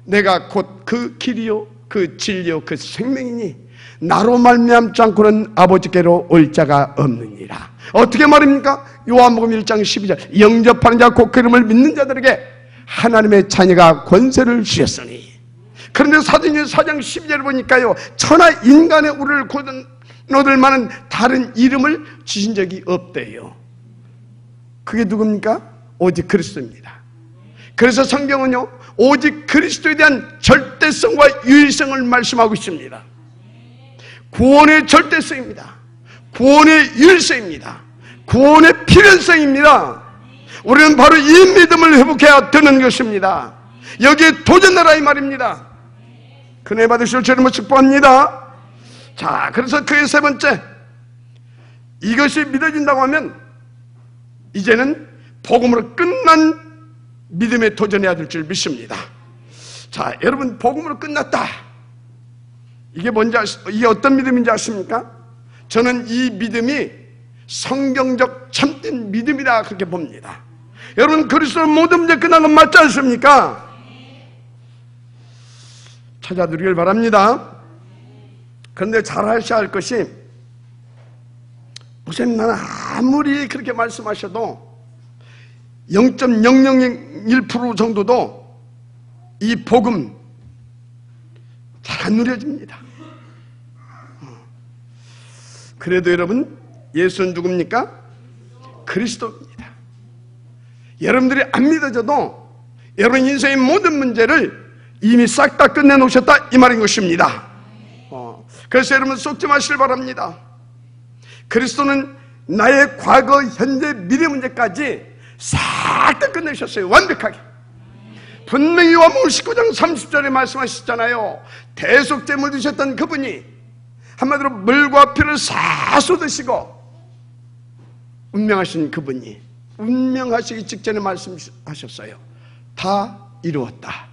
내가 곧 그 길이요 그 진리요 그 생명이니 나로 말미암지 않고는 아버지께로 올 자가 없느니라. 어떻게 말입니까? 요한복음 1장 12절 영접하는 자 곧 그 이름을 믿는 자들에게 하나님의 자녀가 권세를 주셨으니. 그런데 사도행전 4장 12절을 보니까요 천하 인간의 우리를 얻을 만한 다른 이름을 주신 적이 없대요. 그게 누굽니까? 오직 그리스도입니다. 그래서 성경은요 오직 그리스도에 대한 절대성과 유일성을 말씀하고 있습니다. 구원의 절대성입니다. 구원의 유일성입니다. 구원의 필연성입니다. 우리는 바로 이 믿음을 회복해야 되는 것입니다. 여기에 도전하라 이 말입니다. 그네 받으실 주님을 축복합니다. 자, 그래서 그의 세 번째, 이것이 믿어진다고 하면 이제는 복음으로 끝난 믿음에 도전해야 될 줄 믿습니다. 자, 여러분, 복음으로 끝났다. 이게 뭔지 이게 어떤 믿음인지 아십니까? 저는 이 믿음이 성경적 참된 믿음이라 그렇게 봅니다. 여러분, 그리스도 모든 문제 끝난 건 맞지 않습니까? 찾아드리길 바랍니다. 그런데 잘 하셔야 할 것이, 목사님 나는 아무리 그렇게 말씀하셔도 0.001% 정도도 이 복음 잘 안 누려집니다. 그래도 여러분, 예수는 누굽니까? 그리스도입니다. 여러분들이 안 믿어져도 여러분 인생의 모든 문제를 이미 싹 다 끝내놓으셨다 이 말인 것입니다. 그래서 여러분 속지 마시길 바랍니다. 그리스도는 나의 과거, 현재, 미래 문제까지 싹 다 끝내셨어요. 완벽하게. 분명히 요한복음 19장 30절에 말씀하셨잖아요. 대속죄물 드셨던 그분이 한마디로 물과 피를 다 쏟으시고 운명하신 그분이 운명하시기 직전에 말씀하셨어요. 다 이루었다.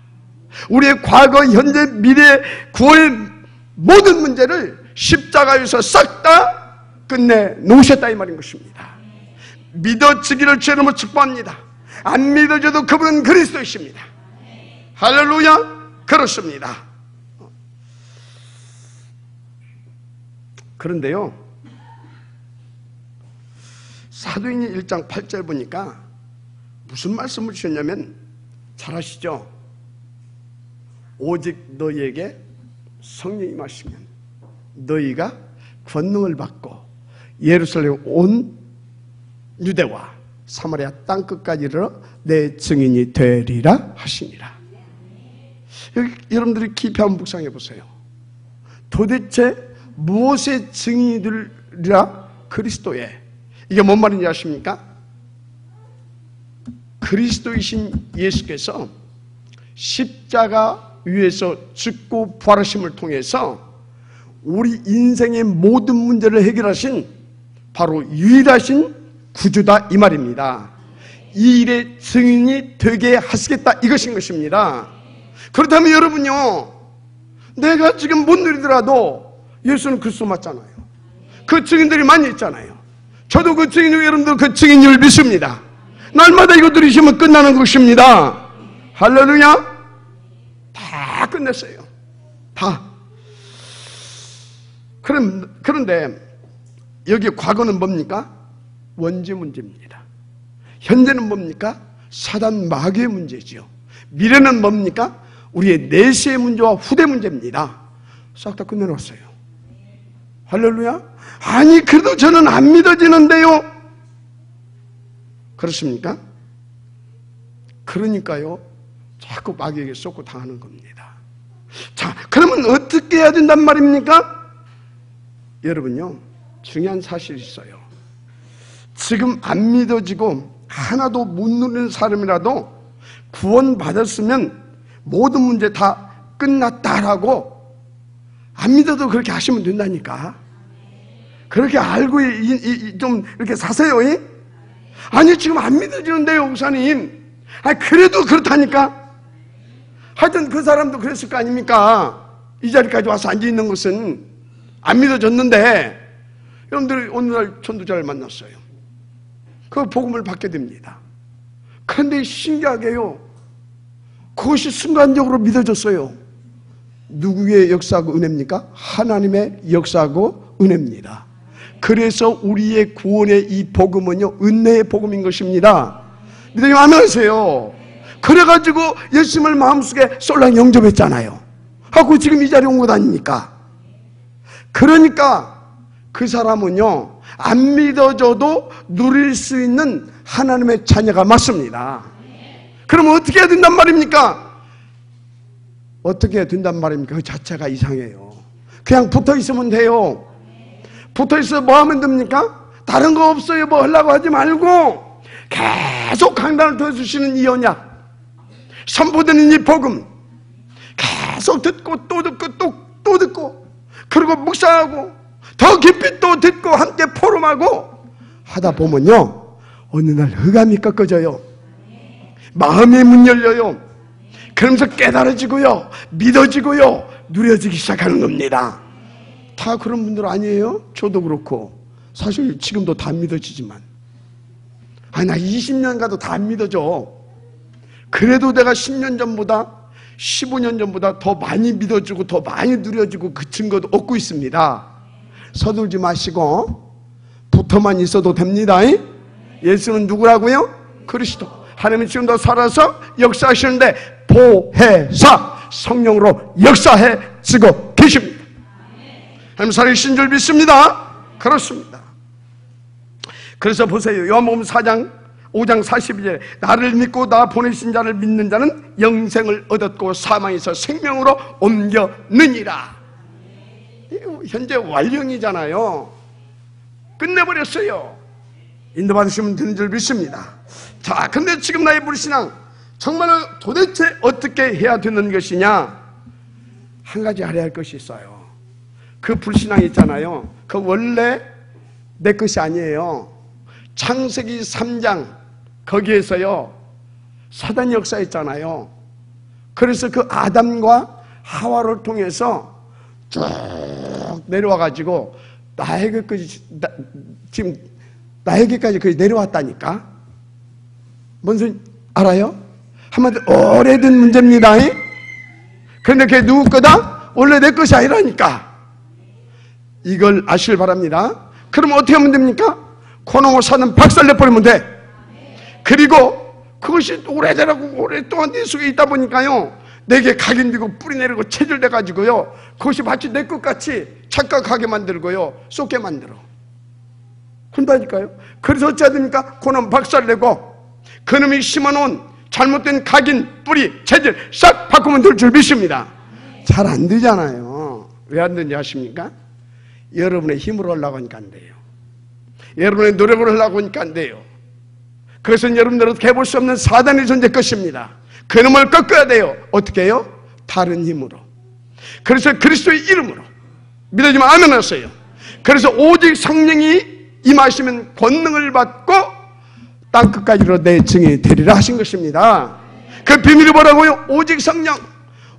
우리의 과거, 현재, 미래, 구원의 모든 문제를 십자가에서 싹 다 끝내 놓으셨다 이 말인 것입니다. 믿어지기를 주님으로 축복합니다. 안 믿어져도 그분은 그리스도이십니다. 할렐루야. 그렇습니다. 그런데요, 사도행전 1장 8절 보니까 무슨 말씀을 주셨냐면, 잘 아시죠? 오직 너희에게 성령이 임하시면 너희가 권능을 받고 예루살렘 온 유대와 사마리아 땅끝까지 이르러 내 증인이 되리라 하시니라. 여기 여러분들이 깊이 한번 묵상해 보세요. 도대체 무엇의 증인이 되리라? 그리스도의. 이게 뭔 말인지 아십니까? 그리스도이신 예수께서 십자가 위에서 죽고 부활하심을 통해서 우리 인생의 모든 문제를 해결하신 바로 유일하신 구주다 이 말입니다. 이 일의 증인이 되게 하시겠다 이것인 것입니다. 그렇다면 여러분요, 내가 지금 못 누리더라도 예수는 그리스도 맞잖아요. 그 증인들이 많이 있잖아요. 저도 그 증인 중 여러분들 그 증인을 믿습니다. 날마다 이거 들으시면 끝나는 것입니다. 할렐루야. 다 끝냈어요. 다. 그런데 여기 과거는 뭡니까? 원죄 문제입니다. 현재는 뭡니까? 사단 마귀의 문제지요. 미래는 뭡니까? 우리의 내세의 문제와 후대 문제입니다. 싹 다 끝내놨어요. 할렐루야. 아니 그래도 저는 안 믿어지는데요. 그렇습니까? 그러니까요 자꾸 마귀에게 쏟고 당하는 겁니다. 자, 그러면 어떻게 해야 된단 말입니까? 여러분요, 중요한 사실이 있어요. 지금 안 믿어지고 하나도 못 누리는 사람이라도 구원받았으면 모든 문제 다 끝났다라고 안 믿어도 그렇게 하시면 된다니까. 그렇게 알고 좀 이렇게 사세요. 아니 지금 안 믿어지는데요 목사님. 아니 그래도 그렇다니까. 하여튼 그 사람도 그랬을 거 아닙니까? 이 자리까지 와서 앉아있는 것은 안 믿어졌는데, 여러분들이 오늘날 전도자를 만났어요. 그 복음을 받게 됩니다. 그런데 신기하게요, 그것이 순간적으로 믿어졌어요. 누구의 역사하고 은혜입니까? 하나님의 역사하고 은혜입니다. 그래서 우리의 구원의 이 복음은요, 은혜의 복음인 것입니다. 믿으면 아멘 하세요. 그래가지고 예수님을 마음속에 쏠랑 영접했잖아요. 하고 지금 이 자리에 온 것 아닙니까? 그러니까 그 사람은요, 안 믿어져도 누릴 수 있는 하나님의 자녀가 맞습니다. 그럼 어떻게 해야 된단 말입니까? 어떻게 해야 된단 말입니까? 그 자체가 이상해요. 그냥 붙어 있으면 돼요. 붙어 있어 뭐 하면 됩니까? 다른 거 없어요. 뭐 하려고 하지 말고 계속 강단을 펴주시는 이 언약, 선포되는 이 복음 계속 듣고 또 듣고 또 듣고, 그리고 묵상하고 더 깊이 또 듣고 함께 포럼하고 하다 보면요, 어느 날 흑암이 꺾어져요. 마음의 문 열려요. 그러면서 깨달아지고요, 믿어지고요, 누려지기 시작하는 겁니다. 다 그런 분들 아니에요? 저도 그렇고 사실 지금도 다 안 믿어지지만, 나 20년 가도 다 안 믿어져. 그래도 내가 10년 전보다 15년 전보다 더 많이 믿어지고 더 많이 누려지고 그 증거도 얻고 있습니다. 서둘지 마시고 붙어만 있어도 됩니다. 예수는 누구라고요? 그리스도. 하나님은 지금도 살아서 역사하시는데 보혜사 성령으로 역사해지고 계십니다. 하나님 살아계신 줄 믿습니다. 그렇습니다. 그래서 보세요. 요한복음 5장 42절에 나를 믿고 나 보내신 자를 믿는 자는 영생을 얻었고 사망에서 생명으로 옮겨느니라. 현재 완령이잖아요. 끝내버렸어요. 인도받으시면 되는 줄 믿습니다. 자, 근데 지금 나의 불신앙 정말 도대체 어떻게 해야 되는 것이냐? 한 가지 알아야 할 것이 있어요. 그 불신앙 있잖아요, 그 원래 내 것이 아니에요. 창세기 3장 거기에서요, 사단 역사 있잖아요. 그래서 그 아담과 하와를 통해서 쭉 내려와가지고 지금 나에게까지 거의 내려왔다니까. 뭔 소리 알아요? 한마디로 오래된 문제입니다. 그런데 그게 누구 거다? 원래 내 것이 아니라니까. 이걸 아시길 바랍니다. 그럼 어떻게 하면 됩니까? 코너고 사는 박살내버리면 돼. 그리고 그것이 오래되라고 오랫동안 내 속에 있다 보니까요, 내게 각인되고 뿌리 내리고 체질돼가지고요, 그것이 마치 내 것같이 착각하게 만들고요, 쏟게 만들어. 그런다니까요. 그래서 어찌해야 됩니까? 그놈 박살내고 그놈이 심어놓은 잘못된 각인, 뿌리, 체질 싹 바꾸면 될 줄 믿습니다. 잘 안 되잖아요. 왜 안 되는지 아십니까? 여러분의 힘으로 하려고 하니까 안 돼요. 여러분의 노력으로 하려고 하니까 안 돼요. 그래서 여러분들은 어떻게 해볼 수 없는 사단의 존재 것입니다. 그놈을 꺾어야 돼요. 어떻게 해요? 다른 힘으로. 그래서 그리스도의 이름으로 믿어지면 아멘 하세요. 그래서 오직 성령이 임하시면 권능을 받고 땅끝까지로 내 증인이 되리라 하신 것입니다. 그 비밀이 뭐라고요? 오직 성령,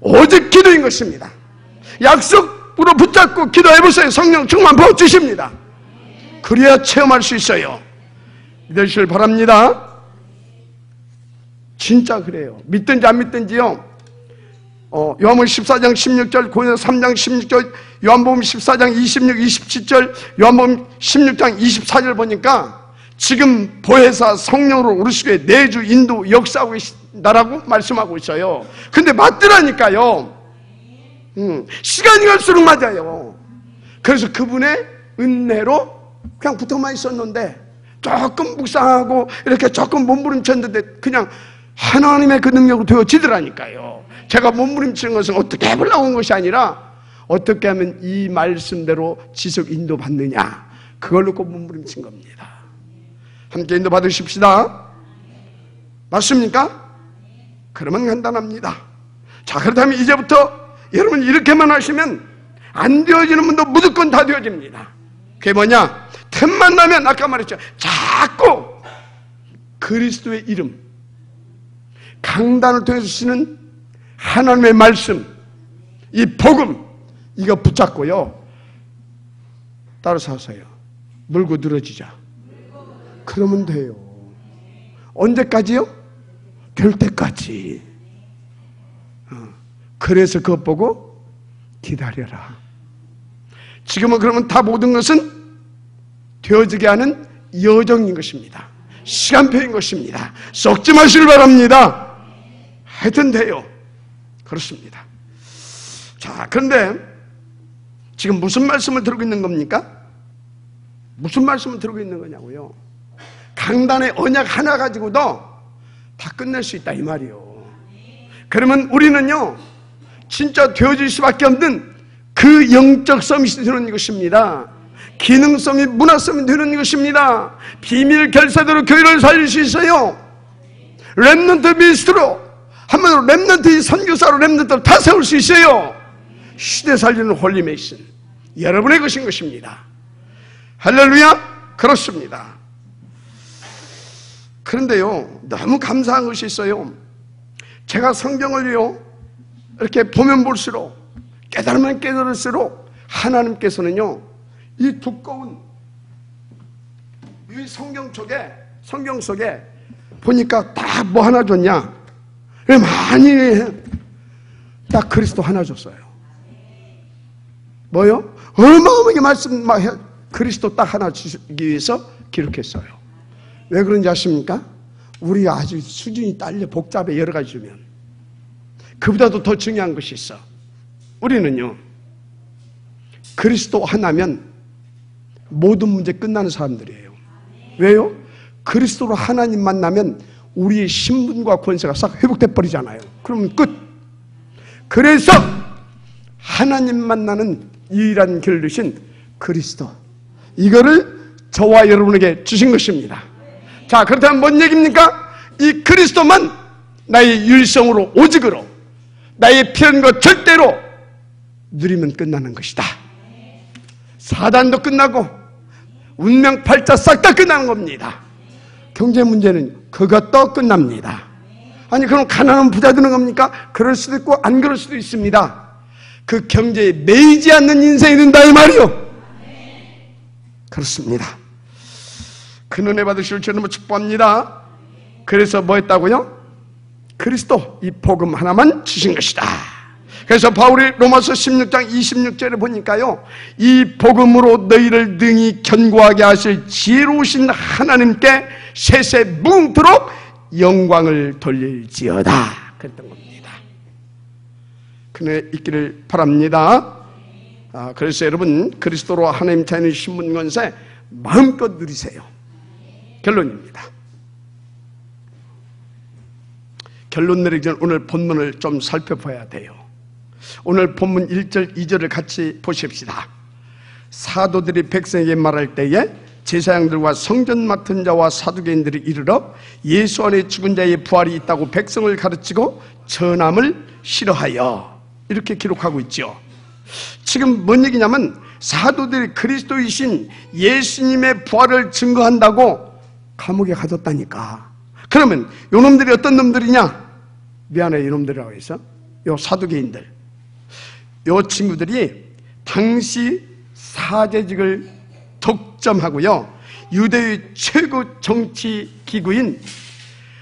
오직 기도인 것입니다. 약속으로 붙잡고 기도해보세요. 성령 충만 부어주십니다. 그래야 체험할 수 있어요. 믿으시길 바랍니다. 진짜 그래요. 믿든지 안 믿든지요. 요한복음 14장 16절, 고린도서 3장 16절, 요한복음 14장 26, 27절, 요한복음 16장 24절 보니까 지금 보혜사 성령으로 오르시게 내주 인도 역사하고 계신다라고 말씀하고 있어요. 근데 맞더라니까요. 시간이 갈수록 맞아요. 그래서 그분의 은혜로 그냥 붙어만 있었는데 조금 묵상하고 이렇게 조금 몸부림쳤는데 그냥 하나님의 그 능력으로 되어지더라니까요. 제가 몸부림치는 것은 어떻게 해보려고 한 것이 아니라 어떻게 하면 이 말씀대로 지속 인도 받느냐, 그걸 놓고 몸부림친 겁니다. 함께 인도 받으십시다. 맞습니까? 그러면 간단합니다. 자, 그렇다면 이제부터 여러분 이렇게만 하시면 안 되어지는 분도 무조건 다 되어집니다. 그게 뭐냐? 틈만 나면 아까 말했죠. 자꾸 그리스도의 이름, 강단을 통해서 쓰는 하나님의 말씀, 이 복음, 이거 붙잡고요. 따라서 하세요. 물고 늘어지자. 그러면 돼요. 언제까지요? 될 때까지. 그래서 그것 보고 기다려라. 지금은 그러면 다 모든 것은 되어지게 하는 여정인 것입니다. 시간표인 것입니다. 썩지 마시길 바랍니다. 하여튼 돼요. 그렇습니다. 자, 그런데 지금 무슨 말씀을 들고 있는 겁니까? 무슨 말씀을 들고 있는 거냐고요? 강단의 언약 하나 가지고도 다 끝낼 수 있다 이 말이요. 그러면 우리는요 진짜 되어질 수밖에 없는 그 영적 서밋이 되는 것입니다. 기능성이 문화성이 되는 것입니다. 비밀 결사대로 교회를 살릴 수 있어요. 렘넌트 미니스트로, 한마디로 렘넌트 선교사로 렘넌트를 다 세울 수 있어요. 시대 살리는 홀리 메이슨, 여러분의 것인 것입니다. 할렐루야. 그렇습니다. 그런데요 너무 감사한 것이 있어요. 제가 성경을요 이렇게 보면 볼수록, 깨달으면 깨달을수록 하나님께서는요 이 두꺼운 이 성경 속에 보니까 딱 뭐 하나 줬냐? 많이 딱 그리스도 하나 줬어요. 뭐요? 어마어마하게 말씀 그리스도 딱 하나 주기 위해서 기록했어요. 왜 그런지 아십니까? 우리가 아주 수준이 딸려 복잡해 여러 가지 주면 그보다도 더 중요한 것이 있어. 우리는요 그리스도 하나면 모든 문제 끝나는 사람들이에요. 왜요? 그리스도로 하나님 만나면 우리의 신분과 권세가 싹 회복돼 버리잖아요. 그러면 끝. 그래서 하나님 만나는 유일한 길을 주신 그리스도, 이거를 저와 여러분에게 주신 것입니다. 자, 그렇다면 뭔 얘기입니까? 이 그리스도만 나의 유일성으로, 오직으로, 나의 필연과 절대로 누리면 끝나는 것이다. 사단도 끝나고 운명 팔자 싹 다 끝나는 겁니다. 경제 문제는 그것도 끝납니다. 아니 그럼 가난한 부자 되는 겁니까? 그럴 수도 있고 안 그럴 수도 있습니다. 그 경제에 매이지 않는 인생이 된다 이 말이요. 그렇습니다. 그 은혜 받으실 줄 너무 축복합니다. 그래서 뭐 했다고요? 그리스도 이 복음 하나만 주신 것이다. 그래서 바울이 로마서 16장 26절에 보니까요 이 복음으로 너희를 능히 견고하게 하실 지혜로우신 하나님께 세세 무궁토록 영광을 돌릴지어다 그랬던 겁니다. 그네 있기를 바랍니다. 그래서 여러분 그리스도로 하나님 자녀의 신분 권세 마음껏 누리세요. 결론입니다. 결론 내리기 전 오늘 본문을 좀 살펴봐야 돼요. 오늘 본문 1절 2절을 같이 보십시다. 사도들이 백성에게 말할 때에 제사장들과 성전 맡은 자와 사두개인들이 이르러 예수 안에 죽은 자의 부활이 있다고 백성을 가르치고 전함을 싫어하여, 이렇게 기록하고 있죠. 지금 뭔 얘기냐면 사도들이 그리스도이신 예수님의 부활을 증거한다고 감옥에 가뒀다니까. 그러면 요 놈들이 어떤 놈들이냐? 미안해, 이 놈들이라고 해서 요 사두개인들, 요 친구들이 당시 사제직을 독점하고요 유대의 최고 정치 기구인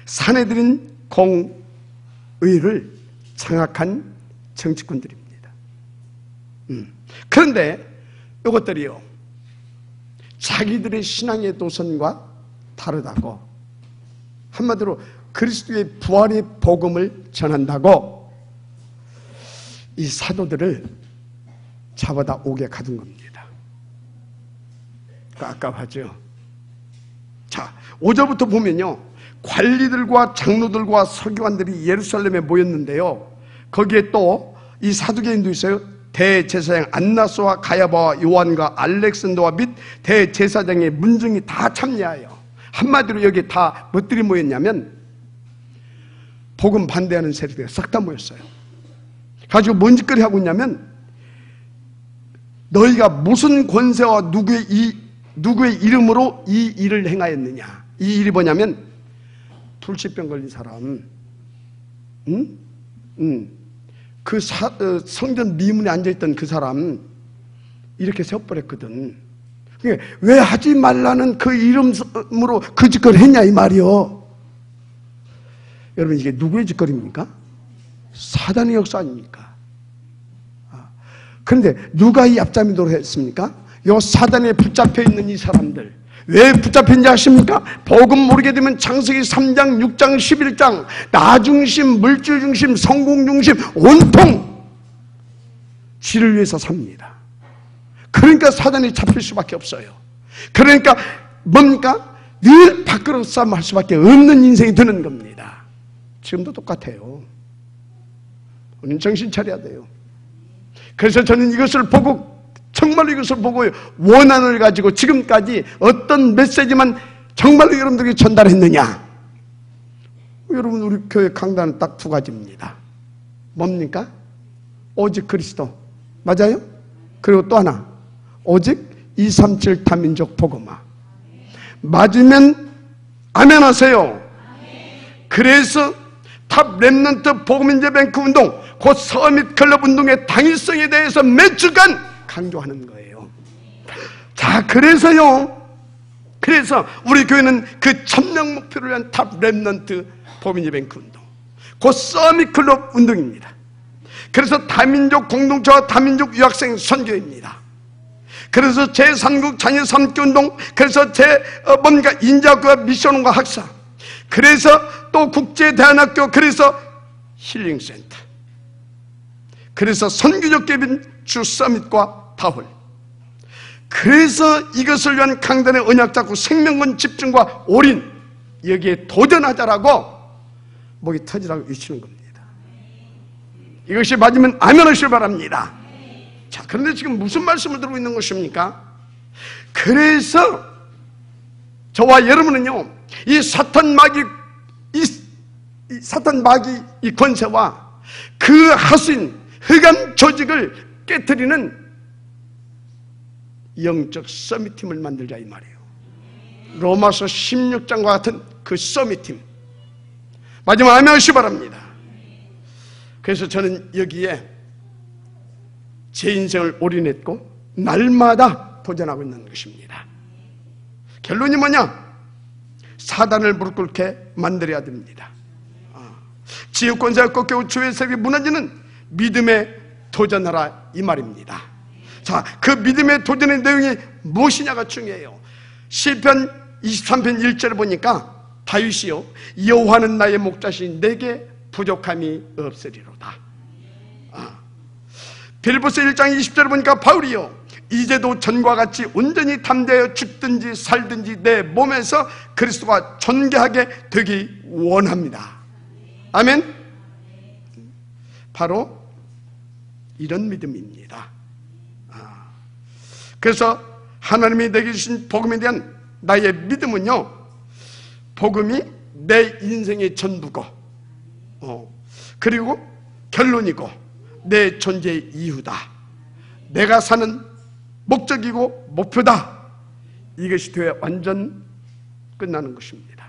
사내들인 공의를 장악한 정치꾼들입니다. 그런데 이것들이요 자기들의 신앙의 도선과 다르다고. 한마디로 그리스도의 부활의 복음을 전한다고 이 사도들을 잡아다 옥에 가둔 겁니다. 깝깝하죠. 자, 5절부터 보면요, 관리들과 장로들과 서기관들이 예루살렘에 모였는데요, 거기에 또 이 사두개인도 있어요. 대제사장 안나스와 가야바와 요한과 알렉산더와 및 대제사장의 문중이 다 참여해요. 한마디로 여기 다 뭐들이 모였냐면 복음 반대하는 세력들이 싹 다 모였어요. 가지고 뭔 짓거리 하고 있냐면, 너희가 무슨 권세와 누구의 이름으로 이 일을 행하였느냐. 이 일이 뭐냐면 불치병 걸린 사람, 그 성전 미문에 앉아있던 그 사람 이렇게 세워버렸거든. 왜 하지 말라는 그 이름으로 그 짓거리 했냐 이 말이요. 여러분, 이게 누구의 짓거리입니까? 사단의 역사 아닙니까? 그런데 누가 이 앞잡이도록 했습니까? 요 사단에 붙잡혀 있는 이 사람들, 왜 붙잡혔는지 아십니까? 복음 모르게 되면 창세기 3장, 6장, 11장 나 중심, 물질 중심, 성공 중심 온통 지를 위해서 삽니다. 그러니까 사단이 잡힐 수밖에 없어요. 그러니까 뭡니까? 늘 밖으로 싸움할 수밖에 없는 인생이 되는 겁니다. 지금도 똑같아요. 우리는 정신 차려야 돼요. 그래서 저는 이것을 보고, 정말로 이것을 보고 원한을 가지고 지금까지 어떤 메시지만 정말로 여러분들에게 전달했느냐? 여러분, 우리 교회 강단은 딱 두 가지입니다. 뭡니까? 오직 그리스도, 맞아요? 그리고 또 하나, 오직 237 다민족 복음화. 맞으면 아멘 하세요. 그래서 탑 렘넌트 복음인재뱅크 운동, 곧 서밋 클럽 운동의 당위성에 대해서 몇 주간 강조하는 거예요. 자, 그래서요, 그래서 우리 교회는 그 천명 목표를 위한 탑 렘넌트 복음인재뱅크 운동, 곧 서밋 클럽 운동입니다. 그래서 다민족 공동체와 다민족 유학생 선교입니다. 그래서 제3국 자녀 삼기 운동, 그래서 뭔가 인자학교와 미션원과 학사, 그래서 또 국제대안학교, 그래서 힐링센터, 그래서 선교적 개빈 주 서밋과 다홀, 그래서 이것을 위한 강단의 언약 잡고 생명권 집중과 올인, 여기에 도전하자라고 목이 터지라고 외치는 겁니다. 이것이 맞으면 아멘 하시길 바랍니다. 자, 그런데 지금 무슨 말씀을 들고 있는 것입니까? 그래서 저와 여러분은요, 이 사탄 마귀, 사탄 마귀 이 권세와 그 하수인 흑암 조직을 깨트리는 영적 서밋팀을 만들자 이 말이에요. 로마서 16장과 같은 그 서밋팀. 마지막 아멘 하시기 바랍니다. 그래서 저는 여기에 제 인생을 올인했고 날마다 도전하고 있는 것입니다. 결론이 뭐냐? 사단을 무릎 꿇게 만들어야 됩니다. 지역권세가 꺾이고 주의 세력이 무너지는 믿음에 도전하라 이 말입니다. 자, 그 믿음의 도전의 내용이 무엇이냐가 중요해요. 시편 23편 1절을 보니까 다윗이요, 여호와는 나의 목자시니 내게 부족함이 없으리로다. 빌립보서 1장 20절을 보니까 바울이요, 이제도 전과 같이 온전히 담대하여 죽든지 살든지 내 몸에서 그리스도가 존귀하게 되기 원합니다. 아멘. 바로 이런 믿음입니다. 그래서 하나님이 내게 주신 복음에 대한 나의 믿음은요, 복음이 내 인생의 전부고, 그리고 결론이고 내 존재의 이유다. 내가 사는 목적이고 목표다. 이것이 되어 완전 끝나는 것입니다.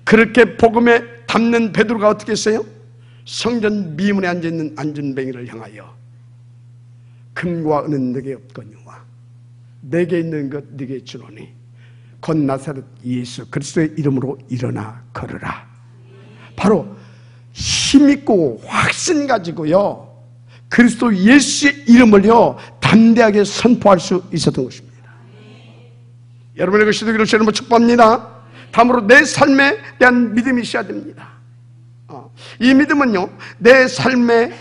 그렇게 복음에 담는 베드로가 어떻게 했어요? 성전 미문에 앉아있는 안전뱅이를 향하여 금과 은은 내게 없거니와 내게 있는 것 네게 주노니 곧 나사렛 예수 그리스도의 이름으로 일어나 걸으라. 바로 힘있고 확신 가지고요, 그리스도 예수의 이름을요 담대하게 선포할 수 있었던 것입니다. 여러분의 것이 되기를 주님으로 축복합니다. 다음으로 내 삶에 대한 믿음이 있어야 됩니다. 이 믿음은요, 내 삶은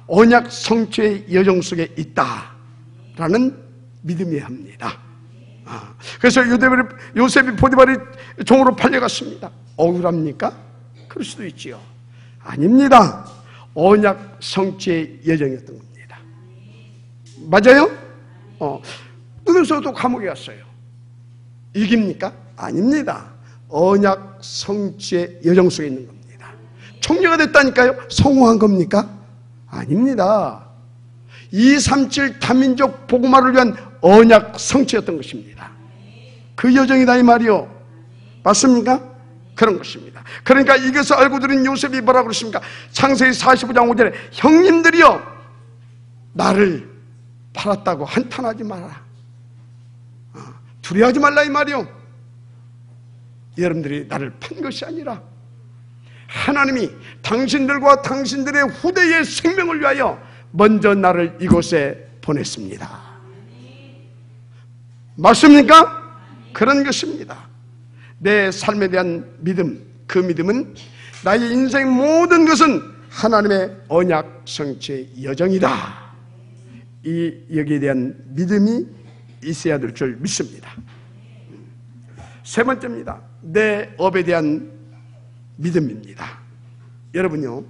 언약 성취의 여정 속에 있다라는 믿음이어야 합니다. 그래서 요셉이 보디발의 종으로 팔려갔습니다. 억울합니까? 그럴 수도 있지요. 아닙니다. 언약 성취의 여정이었던 겁니다. 맞아요? 그래서도 감옥에 갔어요. 이깁니까? 아닙니다. 언약 성취의 여정 속에 있는 겁니다. 총리가 됐다니까요? 성공한 겁니까? 아닙니다. 237 다민족 복음화를 위한 언약 성취였던 것입니다. 그 여정이다 이 말이요. 맞습니까? 그런 것입니다. 그러니까 이것을 알고 들은 요셉이 뭐라고 그러십니까? 창세기 45장 5절에 형님들이여 나를 팔았다고 한탄하지 마라. 두려워하지 말라 이 말이요. 여러분들이 나를 판 것이 아니라 하나님이 당신들과 당신들의 후대의 생명을 위하여 먼저 나를 이곳에 보냈습니다. 맞습니까? 그런 것입니다. 내 삶에 대한 믿음, 그 믿음은 나의 인생 모든 것은 하나님의 언약 성취의 여정이다. 여기에 대한 믿음이 있어야 될 줄 믿습니다. 세 번째입니다. 내 업에 대한 믿음입니다. 여러분요,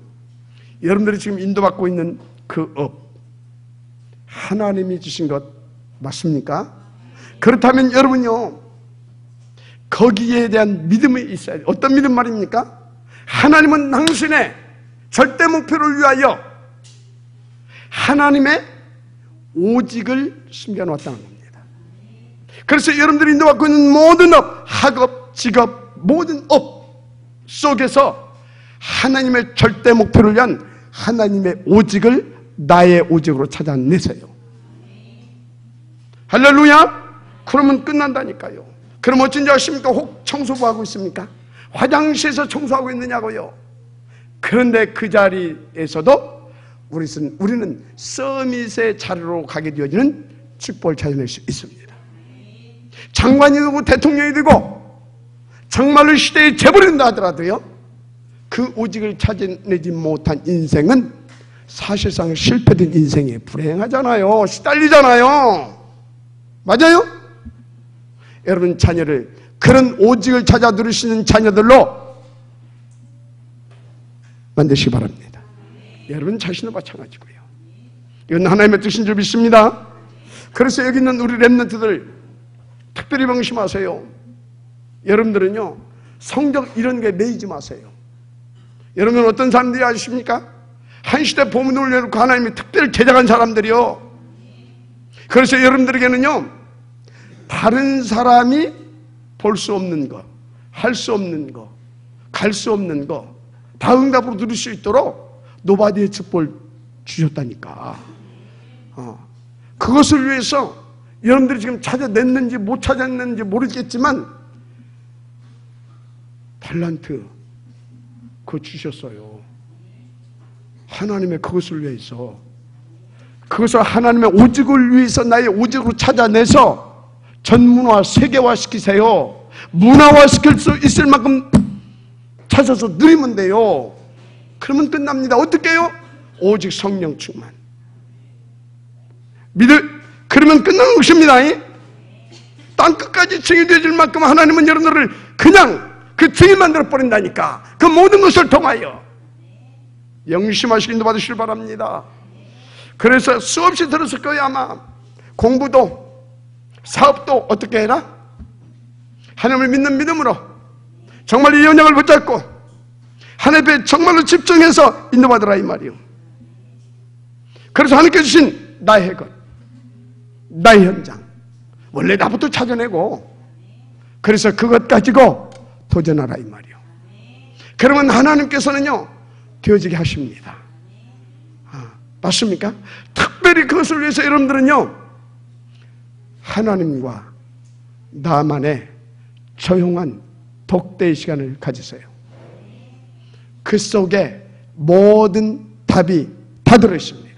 여러분들이 지금 인도받고 있는 그 업, 하나님이 주신 것 맞습니까? 그렇다면 여러분요, 거기에 대한 믿음이 있어야 돼요. 어떤 믿음 말입니까? 하나님은 당신의 절대 목표를 위하여 하나님의 오직을 숨겨놓았다는 겁니다. 그래서 여러분들이 인도받고 있는 모든 업, 학업, 직업, 모든 업 속에서 하나님의 절대 목표를 위한 하나님의 오직을 나의 오직으로 찾아내세요. 할렐루야! 그러면 끝난다니까요. 그럼 어쩐지 아십니까? 혹 청소부 하고 있습니까? 화장실에서 청소하고 있느냐고요. 그런데 그 자리에서도 우리는 서밋의 자리로 가게 되어지는 축복을 찾아낼 수 있습니다. 장관이 되고 대통령이 되고 정말로 시대에 재버린다 하더라도요, 그 오직을 찾아내지 못한 인생은 사실상 실패된 인생에 불행하잖아요. 시달리잖아요. 맞아요? 여러분 자녀를 그런 오직을 찾아 누리시는 자녀들로 만드시기 바랍니다. 여러분 자신도 마찬가지고요. 이건 하나님의 뜻인 줄 믿습니다. 그래서 여기 있는 우리 렘넌트들 특별히 명심하세요. 여러분들은요, 성적 이런 게 매이지 마세요. 여러분 어떤 사람들이 아십니까? 한 시대 보문을 올려놓고 하나님이 특별히 제작한 사람들이요. 그래서 여러분들에게는요, 다른 사람이 볼 수 없는 거, 할 수 없는 거, 갈 수 없는 거 다 응답으로 누릴 수 있도록 노바디의 축복을 주셨다니까. 그것을 위해서 여러분들이 지금 찾아냈는지 못 찾았는지 모르겠지만 탤런트 그거 주셨어요. 하나님의 그것을 위해서, 그것을 하나님의 오직을 위해서 나의 오직으로 찾아내서 전문화, 세계화 시키세요. 문화화 시킬 수 있을 만큼 찾아서 누리면 돼요. 그러면 끝납니다. 어떻게 해요? 오직 성령 충만. 그러면 끝나는 것입니다. 땅 끝까지 증이 되어질 만큼 하나님은 여러분들을 그냥 그 증인 만들어버린다니까. 그 모든 것을 통하여 영심하시기 인도받으시길 바랍니다. 그래서 수없이 들었을 거예요. 아마 공부도 사업도 어떻게 해라? 하나님을 믿는 믿음으로 정말 이 언약을 붙잡고 하나님께 정말로 집중해서 인도받으라 이 말이요. 그래서 하나님께 주신 나의 것, 나의 현장, 원래 나부터 찾아내고 그래서 그것 가지고 도전하라 이 말이요. 그러면 하나님께서는요 되어지게 하십니다. 맞습니까? 특별히 그것을 위해서 여러분들은요 하나님과 나만의 조용한 독대의 시간을 가지세요. 그 속에 모든 답이 다 들어있습니다.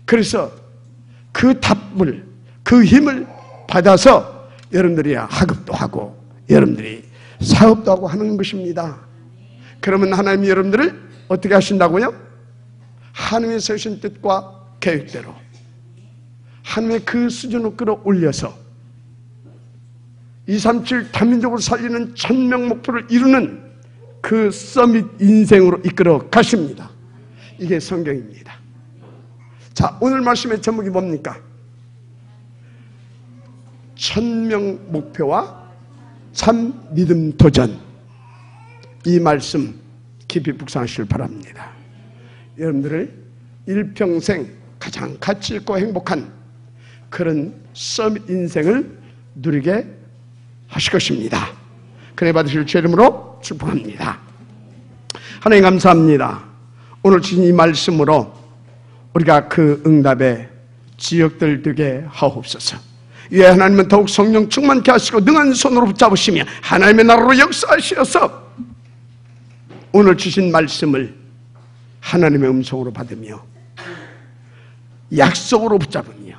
그래서 그 답을, 그 힘을 받아서 여러분들이 학업도 하고 여러분들이 사업도 하고 하는 것입니다. 그러면 하나님이 여러분들을 어떻게 하신다고요? 하나님의 세우신 뜻과 계획대로 하나님의 그 수준으로 끌어올려서 237 다민족으로 살리는 1000명 목표를 이루는 그 서밋 인생으로 이끌어 가십니다. 이게 성경입니다. 자, 오늘 말씀의 제목이 뭡니까? 1000명 목표와 참 믿음 도전. 이 말씀 깊이 묵상하시길 바랍니다. 여러분들을 일평생 가장 가치 있고 행복한 그런 서밋 인생을 누리게 하실 것입니다. 그래 받으실 주 이름으로 축복합니다. 하나님 감사합니다. 오늘 주신 이 말씀으로 우리가 그 응답의 지역들 되게 하옵소서. 예, 하나님은 더욱 성령 충만케 하시고 능한 손으로 붙잡으시며 하나님의 나라로 역사하시어서 오늘 주신 말씀을 하나님의 음성으로 받으며 약속으로 붙잡으며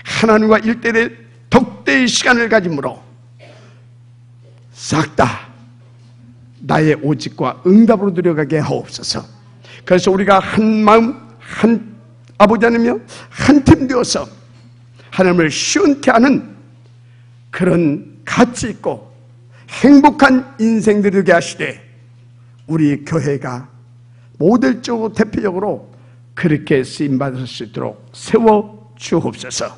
하나님과 일대의 덕대의 시간을 가짐으로 싹 다 나의 오직과 응답으로 들어가게 하옵소서. 그래서 우리가 한 마음 한 아버지 하나님이여 한 팀 되어서 하나님을 시원케 하는 그런 가치 있고 행복한 인생들이 되게 하시되 우리 교회가 모델적으로 대표적으로 그렇게 쓰임받을 수 있도록 세워 주옵소서.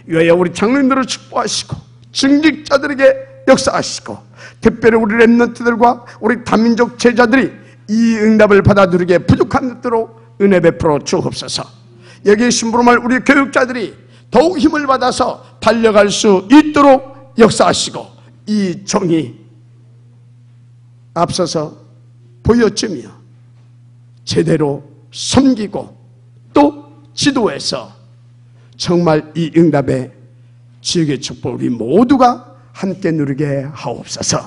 위하여 우리 장로님들을 축복하시고 증직자들에게 역사하시고 특별히 우리 렘넌트들과 우리 다민족 제자들이 이 응답을 받아들이게 부족한 것대로 은혜 베풀어 주옵소서. 여기에 심부름할 우리 교육자들이 더욱 힘을 받아서 달려갈 수 있도록 역사하시고 이 종이 앞서서 보여주며 제대로 섬기고 또 지도해서 정말 이 응답의 지역의 축복을 우리 모두가 함께 누리게 하옵소서.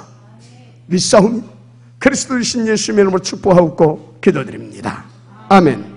믿사옵니다. 그리스도이신 예수님의 이름으로 축복하옵고 기도드립니다. 아멘.